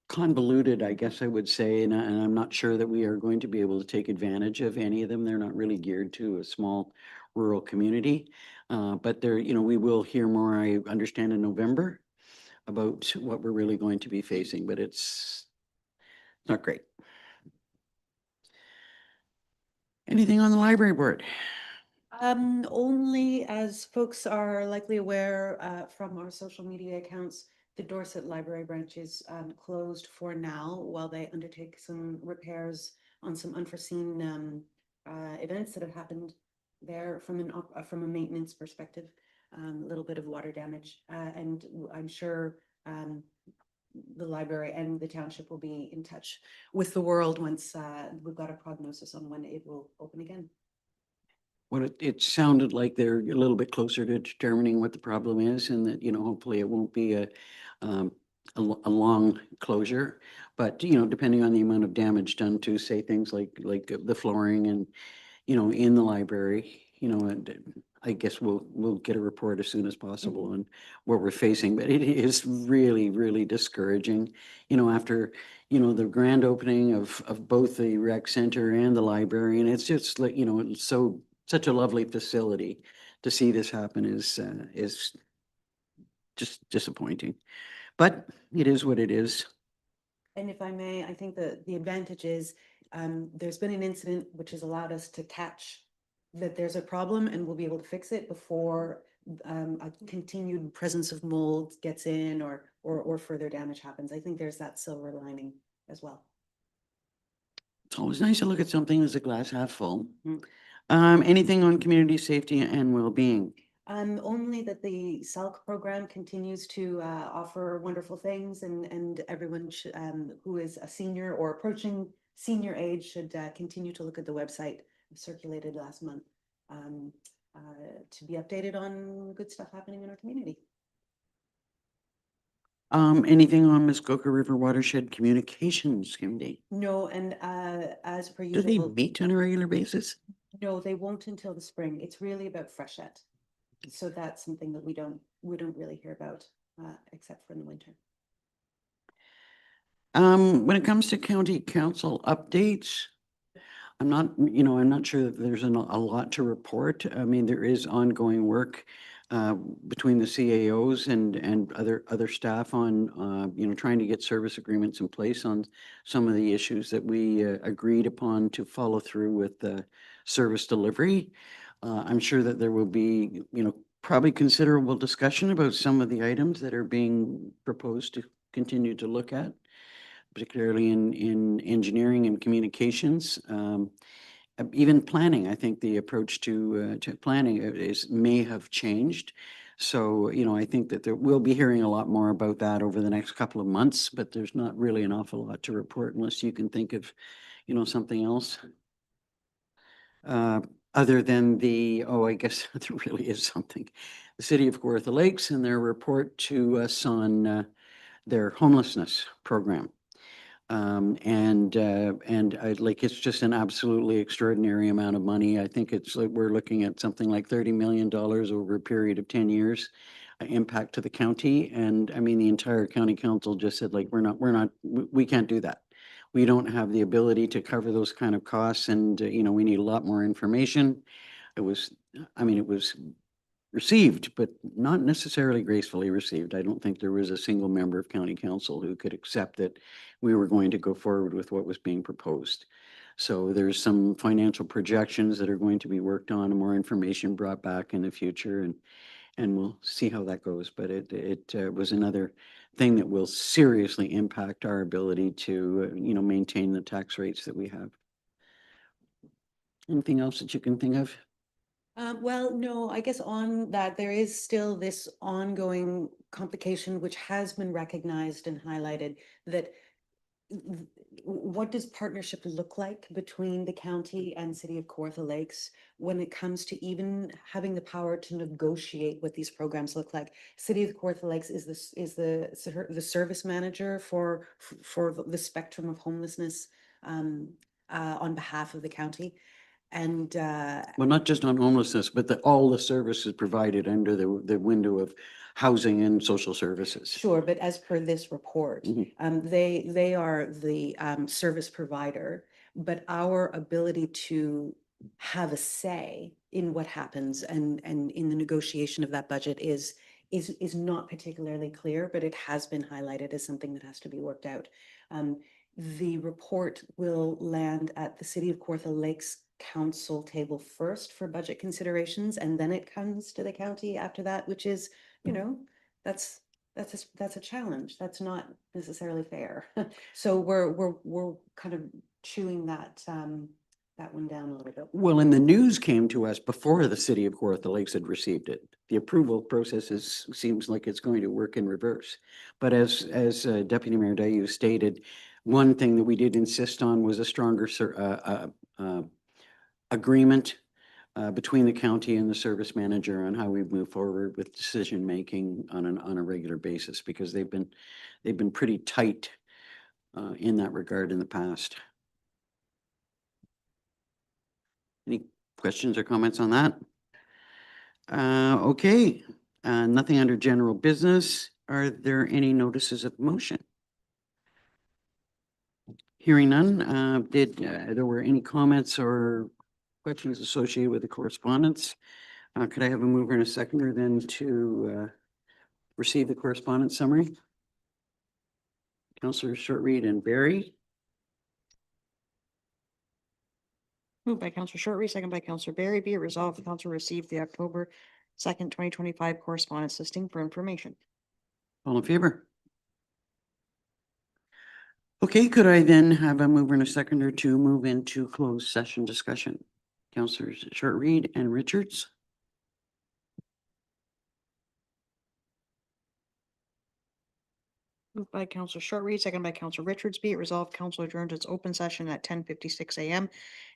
convoluted, I guess I would say, and I'm not sure that we are going to be able to take advantage of any of them. They're not really geared to a small rural community. But there, we will hear more, I understand, in November about what we're really going to be facing, but it's not great. Anything on the library board? Only as folks are likely aware, from our social media accounts, the Dorset Library branch is closed for now while they undertake some repairs on some unforeseen events that have happened there from a maintenance perspective. A little bit of water damage, and I'm sure the library and the township will be in touch with the world once we've got a prognosis on when it will open again. Well, it sounded like they're a little bit closer to determining what the problem is, and that, hopefully it won't be a long closure. But, depending on the amount of damage done to, say, things like the flooring and, in the library, and I guess we'll get a report as soon as possible on what we're facing. But it is really, really discouraging, after, the grand opening of both the rec center and the library. And it's just like, it's such a lovely facility. To see this happen is just disappointing. But it is what it is. And if I may, I think the advantage is there's been an incident which has allowed us to catch that there's a problem, and we'll be able to fix it before a continued presence of mold gets in or further damage happens. I think there's that silver lining as well. It's always nice to look at something as a glass half full. Anything on community safety and well-being? Only that the SALC program continues to offer wonderful things, and everyone who is a senior or approaching senior age should continue to look at the website circulated last month to be updated on good stuff happening in our community. Anything on Muskoka River Watershed Communications Committee? No, and as per Do they usual, meet on a regular basis? no, they won't until the spring. It's really about freshet. So that's something that we don't really hear about except for in the winter. When it comes to county council updates, I'm not sure that there's a lot to report. I mean, there is ongoing work between the CAOs and other staff on, trying to get service agreements in place on some of the issues that we agreed upon to follow through with the service delivery. I'm sure that there will be, probably considerable discussion about some of the items that are being proposed to continue to look at, particularly in engineering and communications. Even planning, I think the approach to planning may have changed. So, I think that we'll be hearing a lot more about that over the next couple of months, but there's not really an awful lot to report unless you can think of, something else. Other than I guess there really is something. The City of Kawartha Lakes and their report to us on their homelessness program. And it's just an absolutely extraordinary amount of money. I think it's like we're looking at something like $30 million over a period of 10 years impact to the county. And I mean, the entire county council just said, like, we can't do that. We don't have the ability to cover those kind of costs, and we need a lot more information. It was received, but not necessarily gracefully received. I don't think there was a single member of county council who could accept that we were going to go forward with what was being proposed. So there's some financial projections that are going to be worked on and more information brought back in the future, and we'll see how that goes. But it was another thing that will seriously impact our ability to maintain the tax rates that we have. Anything else that you can think of? Well, no, I guess on that, there is still this ongoing complication which has been recognized and highlighted, that what does partnership look like between the county and City of Kawartha Lakes when it comes to even having the power to negotiate what these programs look like? City of Kawartha Lakes is the service manager for the spectrum of homelessness on behalf of the county. And Well, not just on homelessness, but all the services provided under the window of housing and social services. sure, but as per this report, Mhm. they are the service provider, but our ability to have a say in what happens and in the negotiation of that budget is not particularly clear, but it has been highlighted as something that has to be worked out. The report will land at the City of Kawartha Lakes Council table first for budget considerations, and then it comes to the county after that, which is, you know, that's a challenge. That's not necessarily fair. So we're kind of chewing that one down a little bit. Well, and the news came to us before the city of Kawartha Lakes had received it. The approval process seems like it's going to work in reverse. But as Deputy Mayor Dayu stated, one thing that we did insist on was a stronger agreement between the county and the service manager on how we move forward with decision making on a regular basis, because they've been pretty tight in that regard in the past. Any questions or comments on that? Okay, nothing under general business. Are there any notices of motion? Hearing none, there were any comments or questions associated with the correspondence? Could I have a mover and a seconder then to receive the correspondence summary? Councillor Shortreed and Barry. Moved by Counselor Shortreed, second by Counselor Barry. Be it resolved, the council received the October 2nd, 2025 correspondence listing for information. All in favor? Okay, could I then have a mover and a seconder to move into closed session discussion? Councillors Shortreed and Richards. Moved by Counselor Shortreed, second by Counselor Richards. Be it resolved, council adjourns its open session at 10:56 a.m.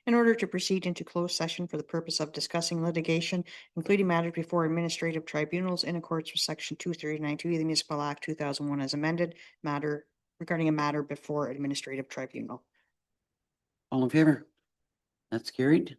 in order to proceed into closed session for the purpose of discussing litigation, including matters before administrative tribunals in accordance with section 239(2) of the Municipal Act 2001 as amended, regarding a matter before administrative tribunal. All in favor? That's carried.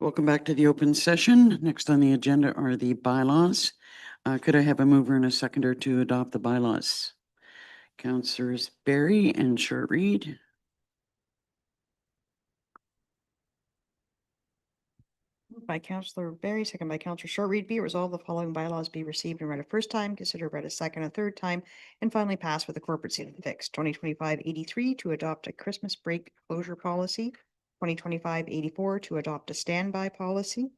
Welcome back to the open session. Next on the agenda are the bylaws. Could I have a mover and a seconder to adopt the bylaws? Councillors Barry and Shortreed. Moved by Counselor Barry, second by Counselor Shortreed. Be it resolved, the following bylaws be received and read a first time, considered read a second and third time, and finally passed with a corporate seal affixed. 2025-83 to adopt a Christmas break closure policy. 2025-84 to adopt a standby policy.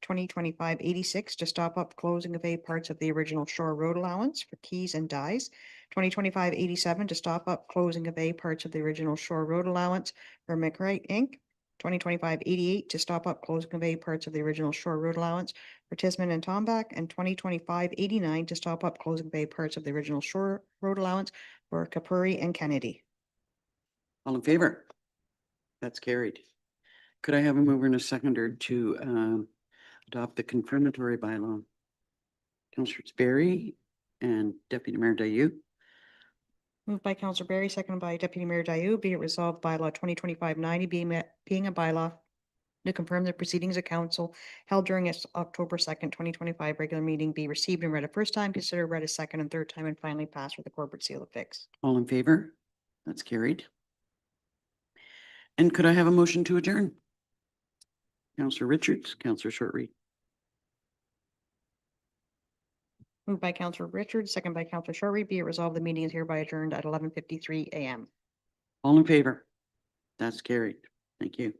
2025-86 to stop up closing of A parts of the original shore road allowance for keys and dies. 2025-87 to stop up closing of A parts of the original shore road allowance for McWright Inc. 2025-88 to stop up closing of A parts of the original shore road allowance for Tisman and Tomback, and 2025-89 to stop up closing of A parts of the original shore road allowance for Kapuri and Kennedy. All in favor? That's carried. Could I have a mover and a seconder to adopt the confirmatory bylaw? Councillors Barry and Deputy Mayor Dayu. Moved by Counselor Barry, seconded by Deputy Mayor Dayu. Be it resolved, bylaw 2025-90 being a bylaw to confirm the proceedings of council held during its October 2nd, 2025 regular meeting be received and read a first time, considered read a second and third time, and finally passed with a corporate seal affixed. All in favor? That's carried. And could I have a motion to adjourn? Councillor Richards, Councillor Shortreed. Moved by Counselor Richards, second by Counselor Shortreed. Be it resolved, the meeting is hereby adjourned at 11:53 a.m. All in favor? That's carried. Thank you.